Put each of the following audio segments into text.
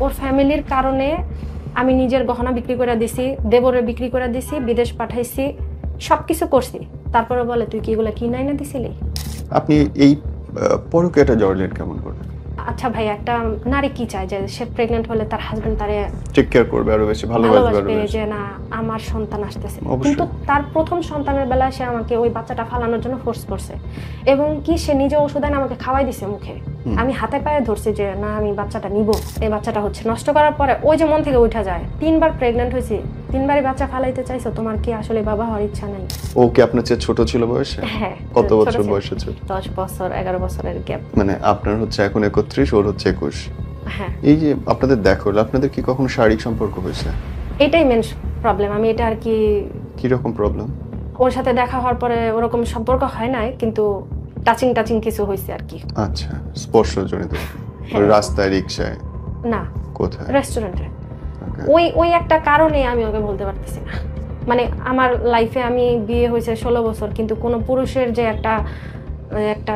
ওর ফ্যামিলির কারণে আমি নিজের গহনা বিক্রি করে দিছি, দেবরে বিক্রি করে দিছি, বিদেশ পাঠাইছি, সবকিছু করছি। তারপরে বলে তুই কি এগুলো কিনাই না দিছিলি? আপনি এই পরকীয়াটা জর্জেট কেমন করবেন? আচ্ছা ভাই, একটা নারী কি চায় যে সে প্রেগনেন্ট হলে তার হাজবেন্ড তারে টেক কেয়ার করবে, আরো বেশি ভালোবাসবে, আরো ভালোবাসবে, বেশি। যে না আমার সন্তান আসতেছে। অবশ্যই। কিন্তু তার প্রথম সন্তানের বেলায় সে আমাকে ওই বাচ্চাটা ফালানোর জন্য ফোর্স করছে, এবং কি সে নিজে ওষুধ এনে আমাকে খাওয়াই দিছে মুখে। আমি হাতে পায়ে ধরছি যে না আমি বাচ্চাটা নিব। এই বাচ্চাটা হচ্ছে নষ্ট করার পরে ওই যে মন থেকে উঠা যায়, 3বার প্রেগনেন্ট হয়েছি, 3বারই বাচ্চা ফালাইতে চাইছো, তোমার কি আসলে বাবা হওয়ার ইচ্ছা নাই? ও কি আপনার চেয়ে ছোট ছিল বয়সে? হ্যাঁ। কত ছোট বছর ছিল। বয়সে ছিল? 10 বছর 11 বছরের গ্যাপ। মানে আপনার হচ্ছে এখন 31, ওর হচ্ছে 21। হ্যাঁ, এই যে আপনাদের দেখো, আপনাদের কি কখনো শারীরিক সম্পর্ক হয়েছে? এটাই মেন প্রবলেম। আমি এটা আর কি, কি রকম প্রবলেম? ওর সাথে দেখা হওয়ার পরে ওরকম সম্পর্ক হয় নাই, কিন্তু টাচিং টাচিং কিছু হয়েছে আর কি। আচ্ছা, স্পর্শজনিত। হ্যাঁ। রাস্তায়, রিকশায়, না, কোথায়? রেস্টুরেন্টে। Okay. ওই ওই একটা কারণে আমি ওকে বলতে পারতেছি না। মানে আমার লাইফে আমি বিয়ে হয়েছে 16 বছর, কিন্তু কোনো পুরুষের যে একটা একটা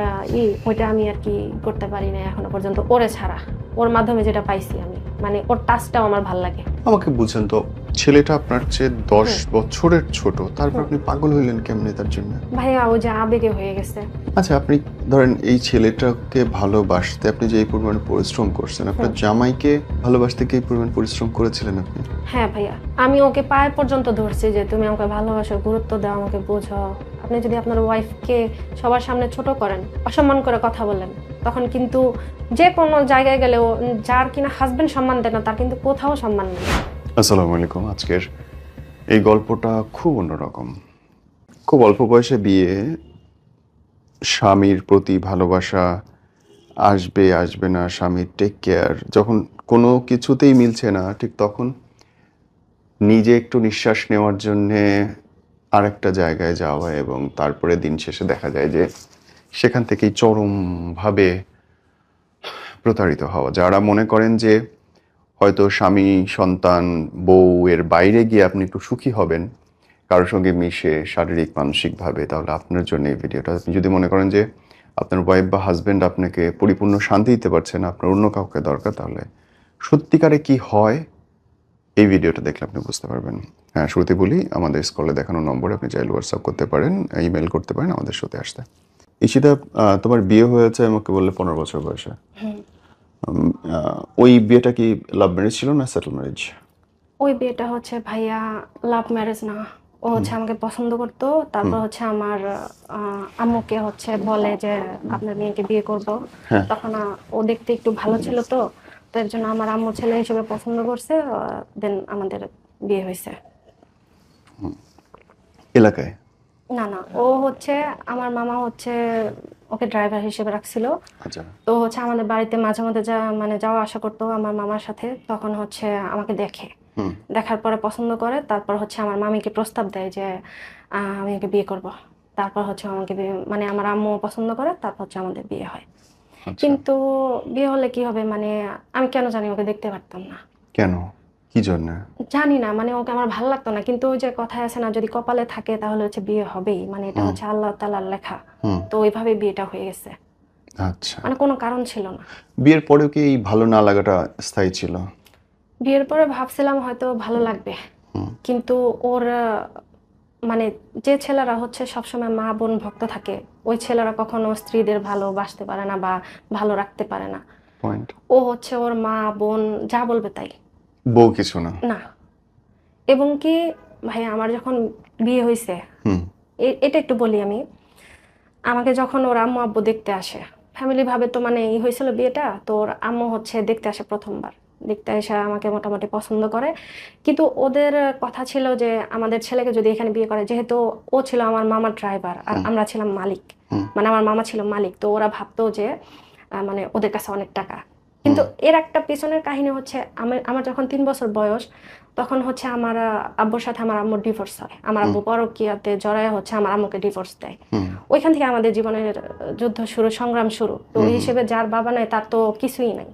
ওইটা আমি আর কি করতে পারি না এখনো পর্যন্ত, ওরে ছাড়া। ওর মাধ্যমে যেটা পাইছি আমি, মানে ওর টাচটাও আমার ভাল লাগে। আমাকে বুঝেন তো, ছেলেটা আপনার চেয়ে 10 বছরের ছোট, তারপর আপনি পাগল হইলেন কেমনে তার জন্য? ভাইয়া ও যে আবেগে হয়ে গেছে। আচ্ছা, আপনি ধরেন এই ছেলেটাকে ভালোবাসতে আপনি যে এই পরিমাণ পরিশ্রম করছেন, আপনার জামাইকে ভালোবাসতে কি এই পরিমাণ পরিশ্রম করেছিলেন আপনি? হ্যাঁ ভাইয়া, আমি ওকে পায়ে পর্যন্ত ধরছি যে তুমি আমাকে ভালোবাসো, গুরুত্ব দাও, আমাকে বোঝো। আপনি যদি আপনার ওয়াইফকে সবার সামনে ছোট করেন, অসম্মান করে কথা বলেন, তখন কিন্তু যে কোনো জায়গায় গেলেও যার কিনা হাজবেন্ড সম্মান দেয় না, তার কিন্তু কোথাও সম্মান নেই। আসসালামু আলাইকুম। আজকের এই গল্পটা খুব অন্যরকম। খুব অল্প বয়সে বিয়ে, স্বামীর প্রতি ভালোবাসা আসবে আসবে না, স্বামীর টেক কেয়ার, যখন কোনো কিছুতেই মিলছে না, ঠিক তখন নিজে একটু নিঃশ্বাস নেওয়ার জন্যে আরেকটা জায়গায় যাওয়া, এবং তারপরে দিন শেষে দেখা যায় যে সেখান থেকেই চরমভাবে প্রতারিত হওয়া। যারা মনে করেন যে হয়তো স্বামী, সন্তান, বউ এর বাইরে গিয়ে আপনি একটু সুখী হবেন কারোর সঙ্গে মিশে, শারীরিক মানসিকভাবে, তাহলে আপনার জন্য এই ভিডিওটা। আপনি যদি মনে করেন যে আপনার ওয়াইফ বা হাজব্যান্ড আপনাকে পরিপূর্ণ শান্তি দিতে পারছে না, আপনার অন্য কাউকে দরকার, তাহলে সত্যিকারে কি হয় এই ভিডিওটা দেখলে আপনি বুঝতে পারবেন। হ্যাঁ, শুরুতে বলি, আমাদের স্ক্রলে দেখানো নম্বরে আপনি চাইলে হোয়াটসঅ্যাপ করতে পারেন, ইমেল করতে পারেন আমাদের সাথে আসতে। ঈশিতা, তোমার বিয়ে হয়েছে আমাকে বললে 15 বছর বয়সে। ওই বিয়েটা কি লাভ ম্যারেজ ছিল না সেটেল ম্যারেজ? ওই বিয়েটা হচ্ছে ভাইয়া লাভ ম্যারেজ না। ও হচ্ছে আমাকে পছন্দ করতো, তারপর হচ্ছে আমার আম্মুকে হচ্ছে বলে যে আপনার মেয়েকে বিয়ে করব। হ্যাঁ। তখন ও দেখতে একটু ভালো ছিল, তো এর জন্য আমার আম্মু ছেলে হিসেবে পছন্দ করছে, দেন আমাদের বিয়ে হয়েছে। এলাকায়? না না, ও হচ্ছে আমার মামা হচ্ছে ওকে ড্রাইভার হিসেবে রাখছিল। আচ্ছা। তো হচ্ছে আমাদের বাড়িতে মাঝে মধ্যে মানে যাওয়া আসা করতো আমার মামার সাথে। তখন হচ্ছে আমাকে দেখে, দেখার পরে পছন্দ করে, তারপর হচ্ছে আমার মামিকে প্রস্তাব দেয় যে আমি ওকে বিয়ে করব। তারপর হচ্ছে আমাকে মানে আমার আম্মু পছন্দ করে, তারপর হচ্ছে আমাদের বিয়ে হয়। আচ্ছা। কিন্তু বিয়ে হলে কি হবে, মানে আমি কেন জানি ওকে দেখতে পারতাম না। কেন? কি জন্য? জানি না, মানে ওকে আমার ভালো লাগতো না। কিন্তু ওই যে কথায় আছে না, যদি কপালে থাকে তাহলে হচ্ছে বিয়ে হবেই, মানে এটা হচ্ছে আল্লাহ তাআলার লেখা। তো ওইভাবে বিয়েটা হয়ে গেছে, আচ্ছা। মানে কোনো কারণ ছিল না। বিয়ের পরেও কি এই ভালো না লাগাটা স্থায়ী ছিল? বিয়ের পরে ভাবছিলাম হয়তো ভালো লাগবে, কিন্তু ওর মানে যে ছেলেরা হচ্ছে সবসময় মা বোন ভক্ত থাকে, ওই ছেলেরা কখনো স্ত্রীদের ভালোবাসতে পারে না বা ভালো রাখতে পারে না। পয়েন্ট। ও হচ্ছে ওর মা বোন যা বলবে তাই। বউ কিছু না? না। এবং কি ভাই, আমার যখন বিয়ে হয়েছে, এটা একটু বলি আমি। আমাকে যখন ওর আম্মু আব্বু দেখতে আসে, ফ্যামিলি ভাবে তো, মানে হয়েছিল বিয়েটা, তো ওর আম্মু হচ্ছে দেখতে আসে প্রথমবার। দেখতে এসে আমাকে মোটামুটি পছন্দ করে, কিন্তু ওদের কথা ছিল যে আমাদের ছেলেকে যদি এখানে বিয়ে করে, যেহেতু ও ছিল আমার মামার ড্রাইভার আর আমরা ছিলাম মালিক, মানে আমার মামা ছিল মালিক, তো ওরা ভাবতো যে মানে ওদের কাছে অনেক টাকা। কিন্তু এর একটা পেছনের কাহিনী হচ্ছে, আমার যখন 3 বছর বয়স, তখন হচ্ছে আমার আব্বুর সাথে আমার আম্মুর ডিভোর্স হয়। আমার আব্বু পরকীয়াতে জড়ায় হচ্ছে আমার আম্মুকে ডিভোর্স দেয়। ওইখান থেকে আমাদের জীবনের যুদ্ধ শুরু, সংগ্রাম শুরু। তো ওই হিসেবে যার বাবা নাই তার তো কিছুই নাই।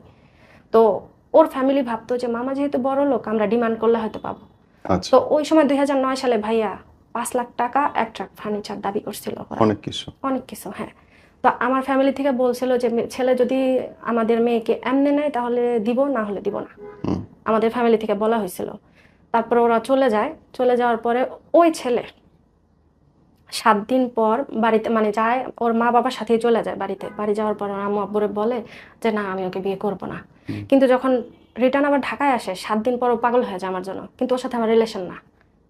তো ওর ফ্যামিলি ভাবতো যে মামা যেহেতু বড় লোক, আমরা ডিমান্ড করলে হয়তো পাবো। আচ্ছা। তো ওই সময় 2009 সালে ভাইয়া 5 লাখ টাকা, 1 ট্রাক ফার্নিচার দাবি করছিল ওরা। অনেক কিছু। অনেক কিছু, হ্যাঁ। তো তো আমার ফ্যামিলি থেকে বলছিল যে ছেলে যদি আমাদের মেয়েকে এমনি নেয় তাহলে দিব, না হলে দিব না। আমাদের ফ্যামিলি থেকে বলা হয়েছিল। তারপরে ওরা চলে যায়, চলে যাওয়ার পরে ওই ছেলে 7 দিন পর বাড়িতে মানে যায়, ওর মা বাবার সাথেই চলে যায় বাড়িতে। বাড়ি যাওয়ার পর ওর আম্মু আব্বুরে বলে যে না আমি ওকে বিয়ে করব না। কিন্তু যখন রিটার্ন আবার ঢাকায় আসে 7 দিন পর ও পাগল হয়ে যায় আমার জন্য, কিন্তু ওর সাথে আমার রিলেশন না।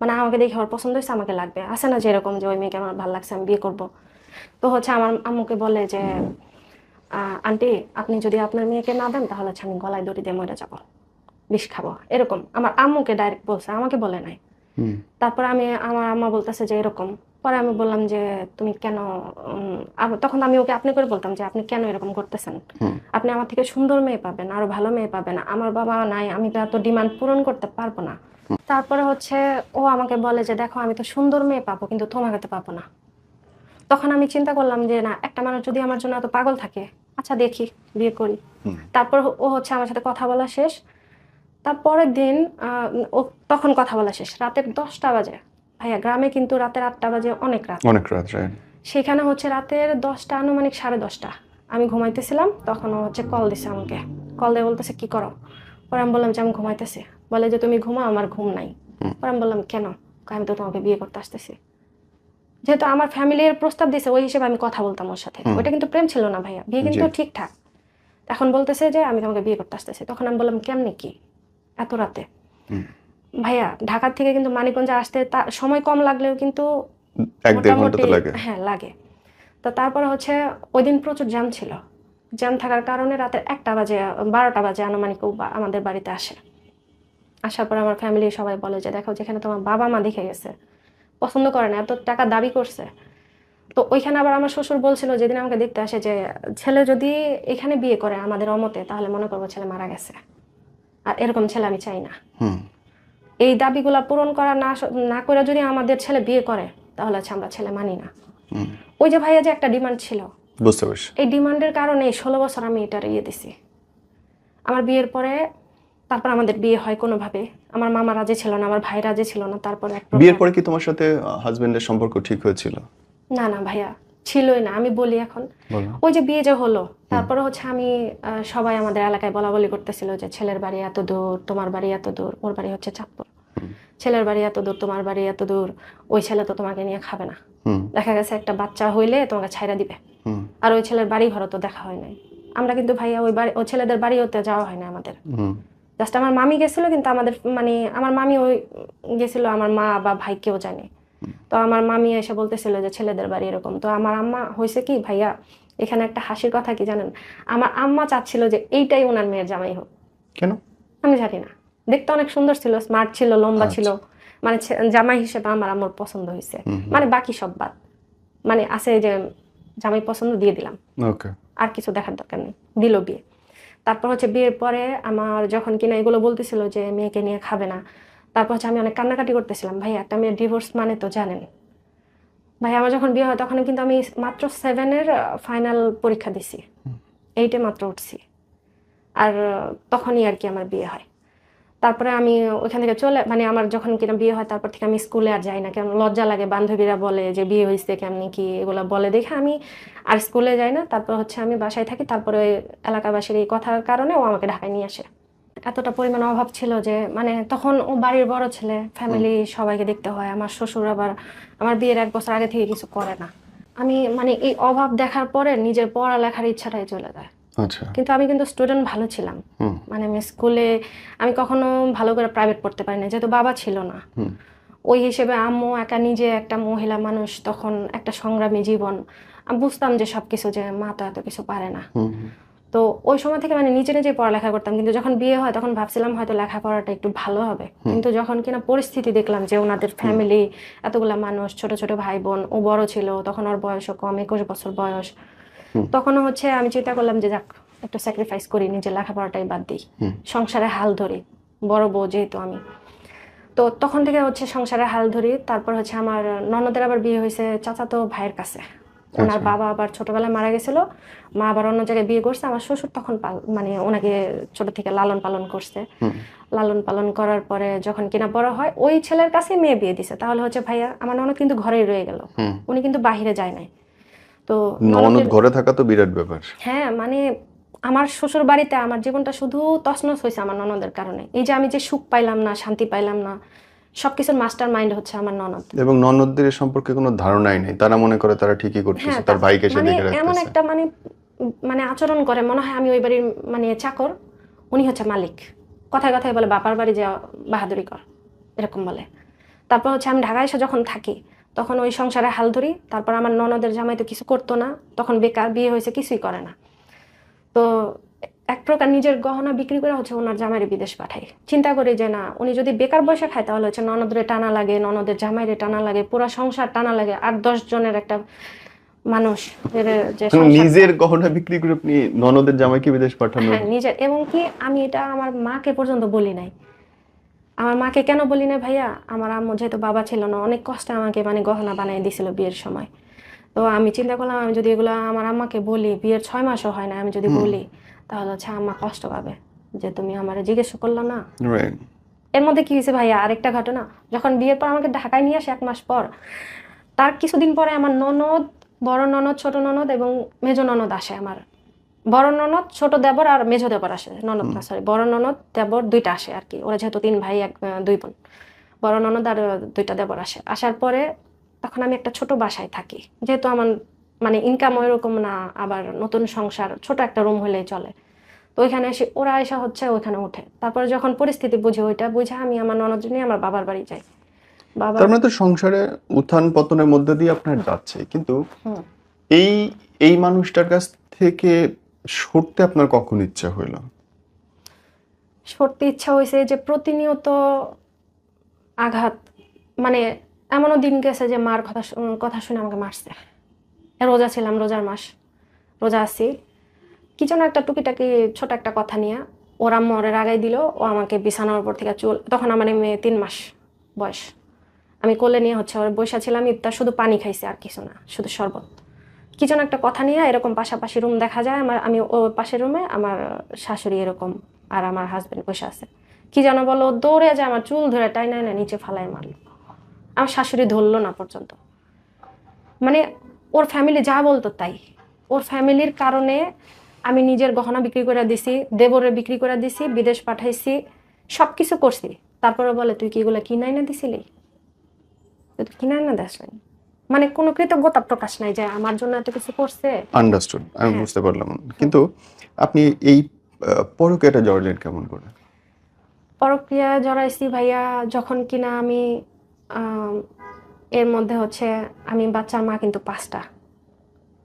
মানে আমাকে দেখে ওর পছন্দ হয়েছে, আমাকে লাগবে, আসে না যে এরকম যে ওই মেয়েকে আমার ভালো লাগছে আমি বিয়ে করব। তো হচ্ছে আমার আম্মুকে বলে যে আন্টি আপনি যদি আপনার মেয়েকে না দেন তাহলে হচ্ছে আমি গলায় দড়ি দিয়ে মরে যাবো, বিষ খাবো, এরকম আমার আম্মুকে ডাইরেক্ট বলছে, আমাকে বলে নাই। তারপর আমার আম্মা বলতেছে যে এরকম। পরে আমি বললাম যে তুমি কেন, তখন আমি ওকে আপনি করে বলতাম যে আপনি কেন এরকম করতেছেন, আপনি আমার থেকে সুন্দর মেয়ে পাবেন, আরো ভালো মেয়ে পাবেন, আমার বাবা নাই, আমি তো এত ডিমান্ড পূরণ করতে পারবো না। তারপরে হচ্ছে ও আমাকে বলে যে দেখো আমি তো সুন্দর মেয়ে পাবো কিন্তু তোমাকে তো পাবো না। তখন আমি চিন্তা করলাম যে না, একটা মানুষ যদি আমার জন্য এত পাগল থাকে, আচ্ছা দেখি বিয়ে করি। তারপর ও হচ্ছে আমার সাথে কথা বলা শেষ। তারপরের দিন ও তখন কথা বলা শেষ রাতের 10টা বাজে। ভাইয়া গ্রামে কিন্তু রাতের 8টা বাজে অনেক রাত, অনেক রাত, রাইট। সেখানে হচ্ছে রাতের 10টা আনুমানিক 10:30 আমি ঘুমাইতেছিলাম। তখন ও হচ্ছে কল দিছে আমাকে, কল দিয়ে বলতেছে কি করো। পরে আমি বললাম যে আমি ঘুমাইতেছি। বলে যে তুমি ঘুমাও, আমার ঘুম নাই। পরে আমি বললাম কেন, আমি তো তোমাকে বিয়ে করতে আসতেছি। যেহেতু আমার ফ্যামিলির প্রস্তাব দিছে ওই হিসেবে আমি কথা বলতাম ওর সাথে, ওইটা কিন্তু প্রেম ছিল না ভাইয়া, বিয়ে কিন্তু ঠিকঠাক। এখন বলতেছে যে আমি তোমাকে বিয়ে করতে আসতেছি। তখন আমি বললাম কেমনে কি এত রাতে। ভাইয়া ঢাকার থেকে কিন্তু মানিকগঞ্জে আসতে সময় কম লাগলেও কিন্তু 1-1.5 ঘন্টা তো লাগে। হ্যাঁ লাগে। তো তারপরে হচ্ছে ওই দিন প্রচুর জ্যাম ছিল, জ্যাম থাকার কারণে রাতের 1টা বাজে 12টা বাজে আনুমানিক আমাদের বাড়িতে আসে। আসার পর আমার ফ্যামিলি সবাই বলে যে দেখো যেখানে তোমার বাবা মা দেখে গেছে, পছন্দ করে না, এত টাকা দাবি করছে। তো ওইখানে আবার আমার শ্বশুর বলছিল যেদিন আমাকে দেখতে আসে যে ছেলে যদি এখানে বিয়ে করে আমাদের অমতে তাহলে মনে করবো ছেলে মারা গেছে, আর এরকম ছেলে আমি চাই না। এই দাবিগুলা পূরণ করা না করে যদি আমাদের ছেলে বিয়ে করে তাহলে হচ্ছে আমরা ছেলে মানি না। ওই যে ভাইয়া যে একটা ডিমান্ড ছিল, বুঝতে পারছি। এই ডিমান্ডের কারণে 16 বছর আমি এটা ইয়ে দিছি। আমার বিয়ের পরে তারপর আমাদের বিয়ে হয় কোনোভাবে, আমার মামা রাজি ছিল না, আমার ভাই রাজি ছিল না। তারপর বিয়ের পরে কি তোমার সাথে হাজবেন্ডের সম্পর্ক ঠিক হয়েছিল? না না ভাইয়া, ছিলই না। আমি বলি এখন, ওই যে বিয়ে যে হলো তারপরে হচ্ছে আমি সবাই আমাদের এলাকায় বলা বলি করতেছিল যে ছেলের বাড়ি এত দূর, তোমার বাড়ি এত দূর, ওর বাড়ি হচ্ছে চাঁদপুর, ছেলের বাড়ি এত দূর, তোমার বাড়ি এত দূর, ওই ছেলে তো তোমাকে নিয়ে খাবে না। দেখা গেছে একটা বাচ্চা হইলে তোমাকে ছাইরা দিবে। আর ওই ছেলের বাড়ি ঘর তো দেখা হয় নাই। আমরা কিন্তু ভাইয়া ওই ছেলেদের বাড়ি হতে যাওয়া হয় না আমাদের। জাস্ট আমার মামি গেছিল, কিন্তু আমাদের মানে আমার মামি ওই গেছিল, আমার মা বা ভাই কেউ জানে। তো আমার মামি এসে বলতেছিল যে ছেলেদের বাড়ি এরকম। তো আমার আম্মা হয়েছে কি ভাইয়া, এখানে একটা হাসির কথা কি জানেন, আমার আম্মা চাচ্ছিল যে এইটাই ওনার মেয়ের জামাই হোক। কেন আমি জানি না, দেখতে অনেক সুন্দর ছিল, স্মার্ট ছিল, লম্বা ছিল, মানে জামাই হিসেবে আমার আম্মুর পছন্দ হয়েছে। মানে বাকি সব বাদ, মানে আছে যে জামাই পছন্দ দিয়ে দিলাম, আর কিছু দেখার দরকার নেই, দিল বিয়ে। তারপর হচ্ছে বিয়ের পরে আমার যখন কিনা এগুলো বলতেছিল যে মেয়েকে নিয়ে খাবে না, তারপর হচ্ছে আমি অনেক কান্নাকাটি করতেছিলাম। ভাই একটা মেয়ের ডিভোর্স মানে তো জানেন ভাই, আমার যখন বিয়ে হয় তখন কিন্তু আমি মাত্র 7-এর ফাইনাল পরীক্ষা দিছি, 8-এ মাত্র উঠছি। আর তখনই আর কি আমার বিয়ে হয়। তারপরে আমি ওইখান থেকে মানে আমার যখন কিনা বিয়ে হয় তারপর থেকে আমি স্কুলে আর যাই না, কেন লজ্জা লাগে, বান্ধবীরা বলে যে বিয়ে হয়েছে কেমনি কি এগুলো বলে দেখে আমি আর স্কুলে যাই না। তারপর হচ্ছে আমি বাসায় থাকি। তারপরে ওই এলাকাবাসীর এই কথার কারণে ও আমাকে ঢাকায় নিয়ে আসে। এতটা পরিমাণ অভাব ছিল যে মানে তখন ও বাড়ির বড় ছেলে, ফ্যামিলি সবাইকে দেখতে হয়। আমার শ্বশুর আবার আমার বিয়ের 1 বছর আগে থেকে কিছু করে না। আমি মানে এই অভাব দেখার পরে নিজের পড়ালেখার ইচ্ছাটাই চলে যায়। কিন্তু আমি কিন্তু স্টুডেন্ট ভালো ছিলাম, মানে আমি স্কুলে আমি কখনো ভালো করে প্রাইভেট পড়তে পারি না, যেহেতু বাবা ছিল না। ওই হিসেবে আম্মু একা, নিজে একটা মহিলা মানুষ, তখন একটা সংগ্রামী জীবন। আমি বুঝতাম যে সবকিছু যে মা তো এত কিছু পারে না। তো ওই সময় থেকে মানে নিজে নিজে পড়ালেখা করতাম। কিন্তু যখন বিয়ে হয় তখন ভাবছিলাম হয়তো লেখাপড়াটা একটু ভালো হবে, কিন্তু যখন কিনা পরিস্থিতি দেখলাম যে ওনাদের ফ্যামিলি এতগুলা মানুষ, ছোট ছোট ভাই বোন, ও বড় ছিল তখন, ওর বয়সও কম, 21 বছর বয়স। তখনও হচ্ছে আমি চিন্তা করলাম যে যাক একটু স্যাক্রিফাইস করি, নিজের লেখাপড়াটাই বাদ দিই, সংসারে হাল ধরি, বড় বউ যেহেতু আমি। তো তখন থেকে হচ্ছে সংসারে হাল ধরি। তারপর হচ্ছে আমার ননদের আবার বিয়ে হয়েছে চাচাতো ভাইয়ের কাছে। ওনার বাবা আবার ছোটবেলায় মারা গেছিল, মা আবার অন্য জায়গায় বিয়ে করছে। আমার শ্বশুর তখন মানে ওনাকে ছোট থেকে লালন পালন করছে। লালন পালন করার পরে যখন কিনা বড় হয় ওই ছেলের কাছে মেয়ে বিয়ে দিছে। তাহলে হচ্ছে ভাইয়া আমার ননদ কিন্তু ঘরেই রয়ে গেল, উনি কিন্তু বাহিরে যায় নাই। তো ননদ ঘরে থাকা তো বিরাট ব্যাপার। হ্যাঁ মানে আমার শ্বশুর বাড়িতে আমার জীবনটা শুধু তছনছ হয়েছে আমার ননদের কারণে। এই যে আমি যে সুখ পাইলাম না, শান্তি পাইলাম না, সবকিছুর মাস্টার মাইন্ড হচ্ছে আমার ননদ। এবং ননদদের এ সম্পর্কে কোনো ধারণাই নেই, তারা মনে করে তারা ঠিকই করতেছে, হ্যাঁ তার ভাইকে সে মানে দেখে এমন রাখতেছে। একটা মানে আচরণ করে মনে হয় আমি ওই বাড়ির মানে চাকর, উনি হচ্ছে মালিক। কথায় কথায় বলে বাপার বাড়ি যা বাহাদুরি কর, এরকম বলে। তারপর হচ্ছে আমি ঢাকায় এসে যখন থাকি তখন ওই সংসারে হাল ধরি। তারপর আমার ননদের জামাই তো কিছু করতো না, তখন বেকার, বিয়ে হয়েছে, কিছুই করে না। তো এক প্রকার নিজের গহনা বিক্রি করে হচ্ছে ওনার জামাইরে বিদেশ পাঠাই। চিন্তা করি যে না, উনি যদি বেকার বসে খায় তাহলে হচ্ছে ননদরে টানা লাগে, ননদের জামাইরে টানা লাগে, পুরা সংসার টানা লাগে। 8-10 জনের একটা মানুষ এর যে মানে সংসারটা। নিজের গহনা বিক্রি করে আপনি ননদের জামাইকে বিদেশ পাঠানোর? হ্যাঁ নিজের। এবং কি আমি এটা আমার মাকে পর্যন্ত বলি নাই। আমার মাকে কেন বলি না ভাইয়া, আমার আম্মু যেহেতু বাবা ছিল না, অনেক কষ্টে আমাকে মানে গহনা বানিয়ে দিছিল বিয়ের সময়। তো আমি চিন্তা করলাম আমি যদি এগুলো আমার আম্মাকে বলি, বিয়ের 6 মাসও হয় না, আমি যদি বলি তাহলে হচ্ছে আম্মা কষ্ট পাবে যে তুমি আমারে জিজ্ঞেস করলা না। রাইট। এর মধ্যে কি হয়েছে ভাইয়া, আরেকটা ঘটনা। যখন বিয়ের পর আমাকে ঢাকায় নিয়ে আসে 1 মাস পর, তার কিছুদিন পরে আমার ননদ, বড় ননদ, ছোট ননদ এবং মেজ ননদ আসে। আমার বড় ননদ, ছোট দেবর আর মেজ দেবর আসে। ননদ না, সরি, বড় ননদ দেবর 2টা আসে আর কি। ওরা যেহেতু 3 ভাই 2 বোন, বড় ননদ আর 2টা দেবর আসে। আসার পরে তখন আমি একটা ছোট বাসায় থাকি, যেহেতু আমার মানে ইনকাম ওইরকম না, আবার নতুন সংসার, ছোট একটা রুম হলেই চলে। তো ওইখানে এসে ওরা এসে হচ্ছে ওইখানে উঠে। তারপরে যখন পরিস্থিতি বুঝি, ওইটা বুঝে আমি আমার ননদ নিয়ে আমার বাবার বাড়ি যাই। বাবা তার মানে তো সংসারে উত্থান পতনের মধ্যে দিয়ে আপনার যাচ্ছে, কিন্তু হুম এই এই মানুষটার কাছ থেকে সরতে আপনার কখন ইচ্ছা হইলো? সত্যি ইচ্ছা হয়েছে যে প্রতিনিয়ত আঘাত, মানে এমনও দিন গেছে যে মার কথা শুনে আমাকে মারছে। রোজা ছিলাম, রোজার মাস, রোজা আছি, কি যেন একটা টুকিটাকি ছোট একটা কথা নিয়ে ওরা মরে রাগাই দিল। ও আমাকে বিছানার উপর থেকে চুল, তখন আমার মেয়ে 3 মাস বয়স, আমি কোলে নিয়ে হচ্ছে ওর বসে ছিলাম, ইফতার শুধু পানি খাইছে আর কিছু না, শুধু শরবত। কি যেন একটা কথা নিয়ে, এরকম পাশাপাশি রুম দেখা যায় আমার, আমি ও পাশের রুমে, আমার শাশুড়ি এরকম আর আমার হাজবেন্ড বসে আছে। কি যেন বলো, দৌড়ে যায় আমার চুল ধরে টাইনা না নিচে ফালায় মারলো। আমার শাশুড়ি ধরলো না পর্যন্ত। মানে ওর ফ্যামিলি যা বলতো তাই। ওর ফ্যামিলির কারণে আমি নিজের গহনা বিক্রি করে দিছি, দেবরে বিক্রি করে দিছি, বিদেশ পাঠাইছি, সব কিছু করছি। তারপরে বলে তুই কি এগুলো কিনাই না দিছিলি, তুই তো কিনাই না দেস নাই। মানে কোনো কৃতজ্ঞতা প্রকাশ নাই যে আমার জন্য এত কিছু করছে। আন্ডারস্টুড, আমি হ্যাঁ বুঝতে পারলাম। কিন্তু আপনি এই পরকীয়াটা জড়লেন কেমন করে? প্রক্রিয়া জড়াইছি ভাইয়া যখন কিনা আমি আম, এর মধ্যে হচ্ছে আমি বাচ্চার মা কিন্তু 5টা,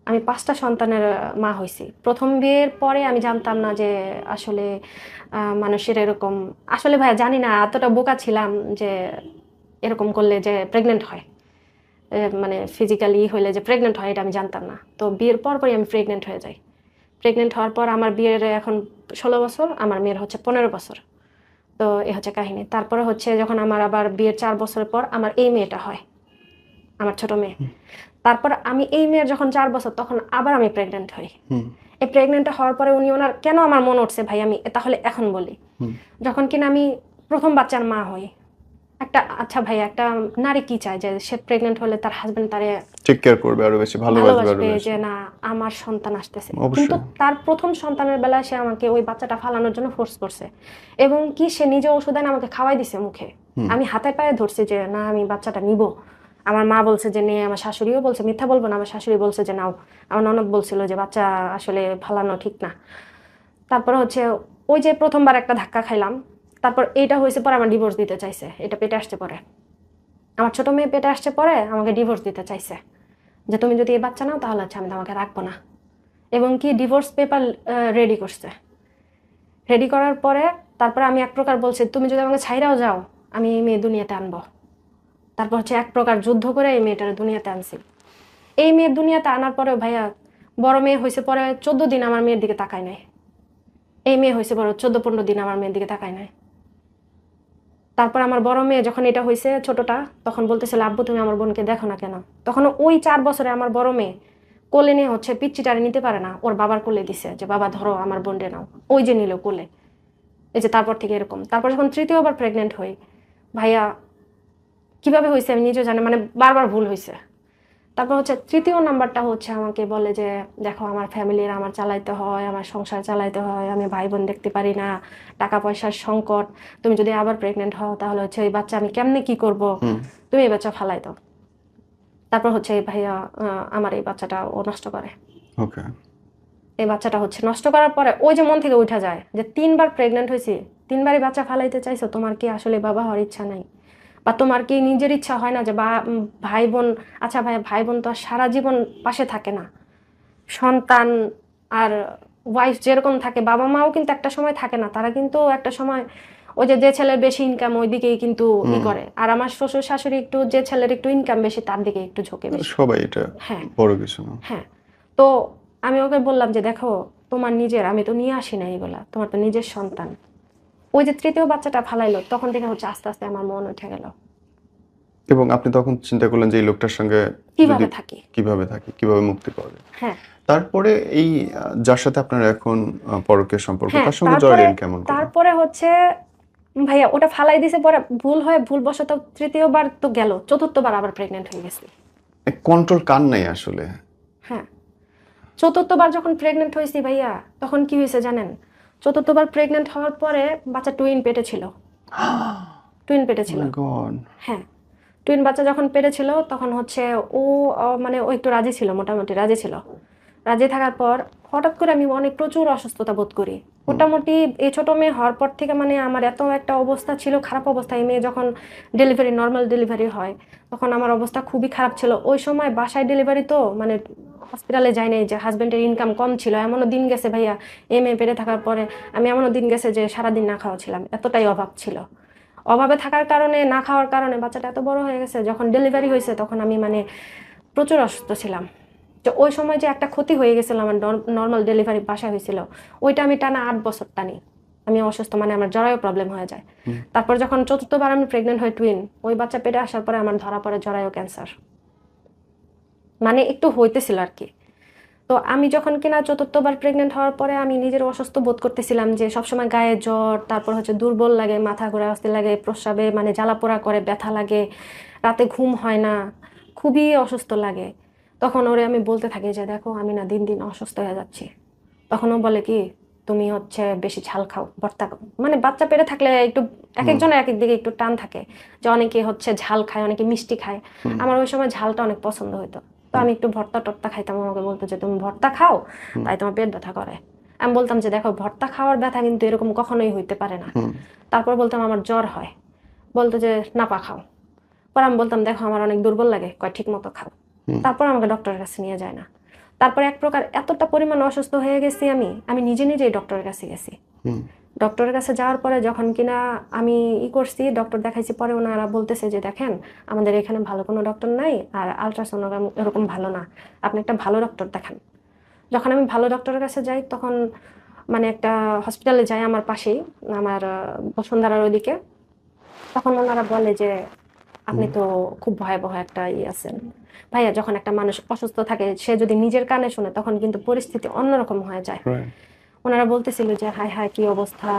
আমি 5টা সন্তানের মা হয়েছি। প্রথম বিয়ের পরে আমি জানতাম না যে আসলে মানুষের এরকম, আসলে ভাইয়া জানি না, এতটা বোকা ছিলাম যে এরকম করলে যে প্রেগনেন্ট হয়, মানে ফিজিক্যালি হইলে যে প্রেগনেন্ট হয় এটা আমি জানতাম না। তো বিয়ের পরই আমি প্রেগনেন্ট হয়ে যাই। প্রেগনেন্ট হওয়ার পর আমার বিয়ের এখন 16 বছর, আমার মেয়ের হচ্ছে 15 বছর। তো এ হচ্ছে কাহিনী। তারপরে হচ্ছে যখন আমার আবার বিয়ের 4 বছর পর আমার এই মেয়েটা হয়, আমার ছোট মেয়ে। তারপর আমি এই মেয়ের যখন 4 বছর, তখন আবার আমি প্রেগনেন্ট হই। এই প্রেগনেন্ট হওয়ার পরে উনি ওনার কেন আমার মনে উঠছে ভাই, আমি তাহলে এখন বলি। যখন কিনা আমি প্রথম বাচ্চার মা হই, একটা, আচ্ছা ভাই, একটা নারী কি চায় যে সে প্রেগনেন্ট হলে তার হাজবেন্ড তারে টেক কেয়ার করবে, আরো বেশি ভালোবাসবে, আরো ভালোবাসবে, বেশি। যে না আমার সন্তান আসতেছে। কিন্তু অবশ্যই। তার প্রথম সন্তানের বেলায় সে আমাকে ওই বাচ্চাটা ফালানোর জন্য ফোর্স করছে, এবং কি সে নিজে ওষুধ এনে আমাকে খাওয়াই দিছে মুখে। আমি হাতে পায়ে ধরছি যে না আমি বাচ্চাটা নিব। আমার মা বলছে যে নে, আমার শাশুড়িও বলছে, মিথ্যা বলবো না, আমার শাশুড়ি বলছে যে নাও। আমার ননদ বলছিল যে বাচ্চা আসলে ফালানো ঠিক না। তারপর হচ্ছে ওই যে প্রথমবার একটা ধাক্কা খাইলাম, তারপর এইটা হয়েছে পরে আমার ডিভোর্স দিতে চাইছে। এটা পেটে আসছে পরে, আমার ছোট মেয়ে পেটে আসছে পরে আমাকে ডিভোর্স দিতে চাইছে, যে তুমি যদি এই বাচ্চা নাও তাহলে হচ্ছে আমি তোমাকে রাখবো না। এবং কি ডিভোর্স পেপার রেডি করছে। রেডি করার পরে তারপরে আমি এক প্রকার বলছি তুমি যদি আমাকে ছাইরাও যাও আমি এই মেয়ে দুনিয়াতে আনবো। তারপর হচ্ছে এক প্রকার যুদ্ধ করে এই মেয়েটার দুনিয়াতে আনছি। এই মেয়ের দুনিয়াতে আনার পরে ভাইয়া, বড় মেয়ে হয়েছে পরে 14 দিন আমার মেয়ের দিকে তাকায় নাই। এই মেয়ে হয়েছে বড় 14-15 দিন আমার মেয়ের দিকে তাকায় নাই। তারপর আমার বড় মেয়ে যখন এটা হয়েছে ছোটটা, তখন বলতেছিল আব্বু তুমি আমার বোনকে দেখো না কেন। তখন ওই 4 বছরে আমার বড় মেয়ে কোলে নিয়ে হচ্ছে পিচ্চিটারে নিতে পারে না, ওর বাবার কোলে দিছে যে বাবা ধরো আমার বোনরে নাও। ওই যে নিল কোলে। এই যে তারপর থেকে এরকম। তারপর যখন তৃতীয়বার প্রেগনেন্ট হই ভাইয়া, কিভাবে হয়েছে আমি নিজেও জানি, মানে বারবার ভুল হয়েছে। তারপর হচ্ছে তৃতীয় নাম্বারটা হচ্ছে আমাকে বলে যে দেখো আমার ফ্যামিলির আমার চালাইতে হয়, আমার সংসার চালাইতে হয়, আমি ভাই বোন দেখতে পারি না, টাকা পয়সার সংকট, তুমি যদি আবার প্রেগনেন্ট হও তাহলে হচ্ছে এই বাচ্চা আমি কেমনে কি করব, তুমি এই বাচ্চা ফালাই দাও। তারপর হচ্ছে এই ভাইয়া আমার এই বাচ্চাটা ও নষ্ট করে। ওকে। এই বাচ্চাটা হচ্ছে নষ্ট করার পরে ওই যে মন থেকে উঠা যায় যে 3বার প্রেগনেন্ট হয়েছি, 3বারই বাচ্চা ফালাইতে চাইছো, তোমার কি আসলে বাবা হওয়ার ইচ্ছা নাই? বা তোমার কি নিজের ইচ্ছা হয় না যে ভাই বোন, আচ্ছা ভাই ভাই বোন তো আর সারা জীবন পাশে থাকে না, সন্তান আর ওয়াইফ যেরকম থাকে বাবা মাও কিন্তু একটা সময় থাকে না, তারা কিন্তু একটা সময় ওই যে ছেলের বেশি ইনকাম ওই দিকেই কিন্তু ই করে, আর আমার শ্বশুর শাশুড়ি একটু যে ছেলের একটু ইনকাম বেশি তার দিকে একটু ঝোঁকে বেশি। সবাই এটা হ্যাঁ বড় কিছু না। হ্যাঁ। তো আমি ওকে বললাম যে দেখো তোমার নিজের, আমি তো নিয়ে আসি না এগুলা, তোমার তো নিজের সন্তান। ওই যে তৃতীয় বাচ্চাটা ফালাইলো তখন থেকে হচ্ছে আস্তে আস্তে আমার মন উঠে গেল এবং আপনি তখন চিন্তা করলেন যে এই লোকটার সঙ্গে কিভাবে থাকি। কিভাবে মুক্তি পাওয়া যায়। হ্যাঁ তারপরে এই যার সাথে আপনার এখন পরকীয় সম্পর্ক, হ্যাঁ তার সঙ্গে জড়লেন কেমন করে? তারপরে হচ্ছে ভাইয়া ওটা ফালাই দিছে, পরে ভুলবশত তৃতীয়বার তো গেল, চতুর্থবার আবার প্রেগনেন্ট হয়ে গেছি। কন্ট্রোল কার নাই আসলে। হ্যাঁ চতুর্থবার যখন প্রেগনেন্ট হয়েছি ভাইয়া তখন কি হয়েছে জানেন? চতুর্থবার প্রেগনেন্ট হওয়ার পরে বাচ্চা টুইন পেটে ছিল। হ্যাঁ টুইন বাচ্চা যখন পেটে ছিল তখন হচ্ছে ও মানে ও একটু রাজি ছিল, মোটামুটি রাজি ছিল। রাজি থাকার পর হঠাৎ করে আমি অনেক প্রচুর অসুস্থতা বোধ করি। মোটামুটি এই ছোট মেয়ে হওয়ার পর থেকে মানে আমার এত একটা অবস্থা ছিল, খারাপ অবস্থা। এই মেয়ে যখন নর্মাল ডেলিভারি হয় তখন আমার অবস্থা খুবই খারাপ ছিল। ওই সময় বাসায় ডেলিভারি তো মানে হসপিটালে যাই নাই, যে হাজবেন্ডের ইনকাম কম ছিল, এমনও দিন গেছে ভাইয়া এই মেয়ে পেটে থাকার পরে আমি এমনও দিন গেছে যে সারাদিন না খাওয়া ছিলাম, এতটাই অভাব ছিল। অভাবে থাকার কারণে, না খাওয়ার কারণে বাচ্চাটা এত বড় হয়ে গেছে। যখন ডেলিভারি হয়েছে তখন আমি মানে প্রচুর অসুস্থ ছিলাম। তো ওই সময় যে একটা ক্ষতি হয়ে গেছিল আমার, নর্মাল ডেলিভারি বাসায় হয়েছিল, ওইটা আমি টানা 8 বছর টানি আমি অসুস্থ, মানে আমার জরায়ু প্রবলেম হয়ে যায়। তারপর যখন চতুর্থবার আমি প্রেগনেন্ট হই টুইন, ওই বাচ্চা পেটে আসার পরে আমার ধরা পড়ে জরায়ু ক্যান্সার, মানে একটু হইতেছিল আর কি। তো আমি যখন কিনা চতুর্থবার প্রেগনেন্ট হওয়ার পরে আমি নিজের অসুস্থ বোধ করতেছিলাম, যে সবসময় গায়ে জ্বর, তারপর হচ্ছে দুর্বল লাগে, মাথা ঘোরা অস্থির লাগে, প্রস্রাবে মানে জ্বালাপোড়া করে, ব্যথা লাগে, রাতে ঘুম হয় না, খুবই অসুস্থ লাগে। তখন ওরে আমি বলতে থাকি যে দেখো আমি না দিন দিন অসুস্থ হয়ে যাচ্ছি। তখন ও বলে কি তুমি হচ্ছে বেশি ঝাল খাও, ভর্তা খাও। মানে বাচ্চা পেটে থাকলে একটু এক একজনের এক এক দিকে একটু টান থাকে, যে অনেকে হচ্ছে ঝাল খায়, অনেকে মিষ্টি খায়। আমার ওই সময় ঝালটা অনেক পছন্দ হতো, তো আমি একটু ভর্তা টর্তা খাইতাম। আমাকে বলতো যে তুমি ভর্তা খাও তাই তোমার পেট ব্যথা করে। আমি বলতাম যে দেখো ভর্তা খাওয়ার ব্যথা কিন্তু এরকম কখনোই হইতে পারে না। তারপর বলতাম আমার জ্বর হয়, বলতো যে নাপা খাও। পর আমি বলতাম দেখো আমার অনেক দুর্বল লাগে, কয় ঠিক মতো খাও। তারপর আমাকে ডক্টরের কাছে নিয়ে যায় না। তারপর এক প্রকার এতটা পরিমাণ অসুস্থ হয়ে গেছি আমি নিজে নিজেই ডক্টরের কাছে গেছি। ডক্টরের কাছে যাওয়ার পরে যখন কিনা আমি করছি, ডক্টর দেখাইছি, পরে ওনারা বলতেছে যে দেখেন আমাদের এখানে ভালো কোনো ডক্টর নাই, আর আলট্রাসোনোগ্রাম এরকম ভালো না, আপনি একটা ভালো ডক্টর দেখান। যখন আমি ভালো ডক্টরের কাছে যাই তখন মানে একটা হসপিটালে যাই আমার পাশেই, আমার বসুন্ধরার ওইদিকে। তখন ওনারা বলে যে আপনি তো খুব ভয়াবহ একটা আছেন ভাইয়া। যখন একটা মানুষ অসুস্থ থাকে সে যদি নিজের কানে শুনে তখন কিন্তু পরিস্থিতি অন্যরকম হয়ে যায়। ওনারা বলতেছিল যে হায় হায় কি অবস্থা,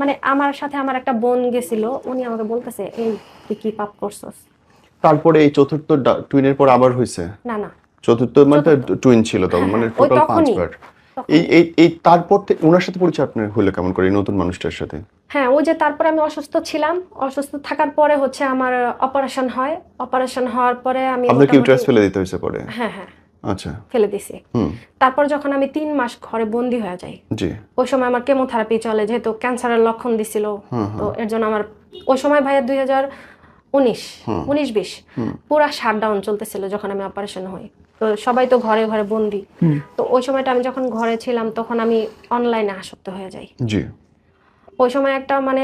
মানে আমার সাথে আমার একটা বোন গেছিল, উনি আমাকে বলতেছে এই তুই কি পাপ করছস। তারপরে এই চতুর্থ টুইনের পর আবার হয়েছে? না না চতুর্থ মানে টুইন ছিল তখন, মানে টোটাল 5 বার। এই তারপর ওনার সাথে পরিচয় আপনার হলো কেমন করে, এই নতুন মানুষটার সাথে? হ্যাঁ ওই যে তারপরে আমি অসুস্থ ছিলাম, অসুস্থ থাকার পরে হচ্ছে আমার অপারেশন হয়। অপারেশন হওয়ার পরে আমি আপনাকে ইউটেরাস ফেলে দিতে হয়েছে পরে? হ্যাঁ হ্যাঁ আচ্ছা ফেলে দিছি। তারপর যখন আমি 3 মাস ঘরে বন্দি হয়ে যাই, জি, ওই সময় আমার কেমোথেরাপি চলে, যেহেতু ক্যান্সারের লক্ষণ দিছিল। তো এর জন্য আমার ওই সময় ভাইয়া 2019-20 পুরা শাটডাউন চলতেছিল যখন আমি অপারেশন হই। তো সবাই তো ঘরে ঘরে বন্দি। তো ওই সময়টা আমি যখন ঘরে ছিলাম তখন আমি অনলাইনে আসক্ত হয়ে যাই। জি। ওই সময় একটা মানে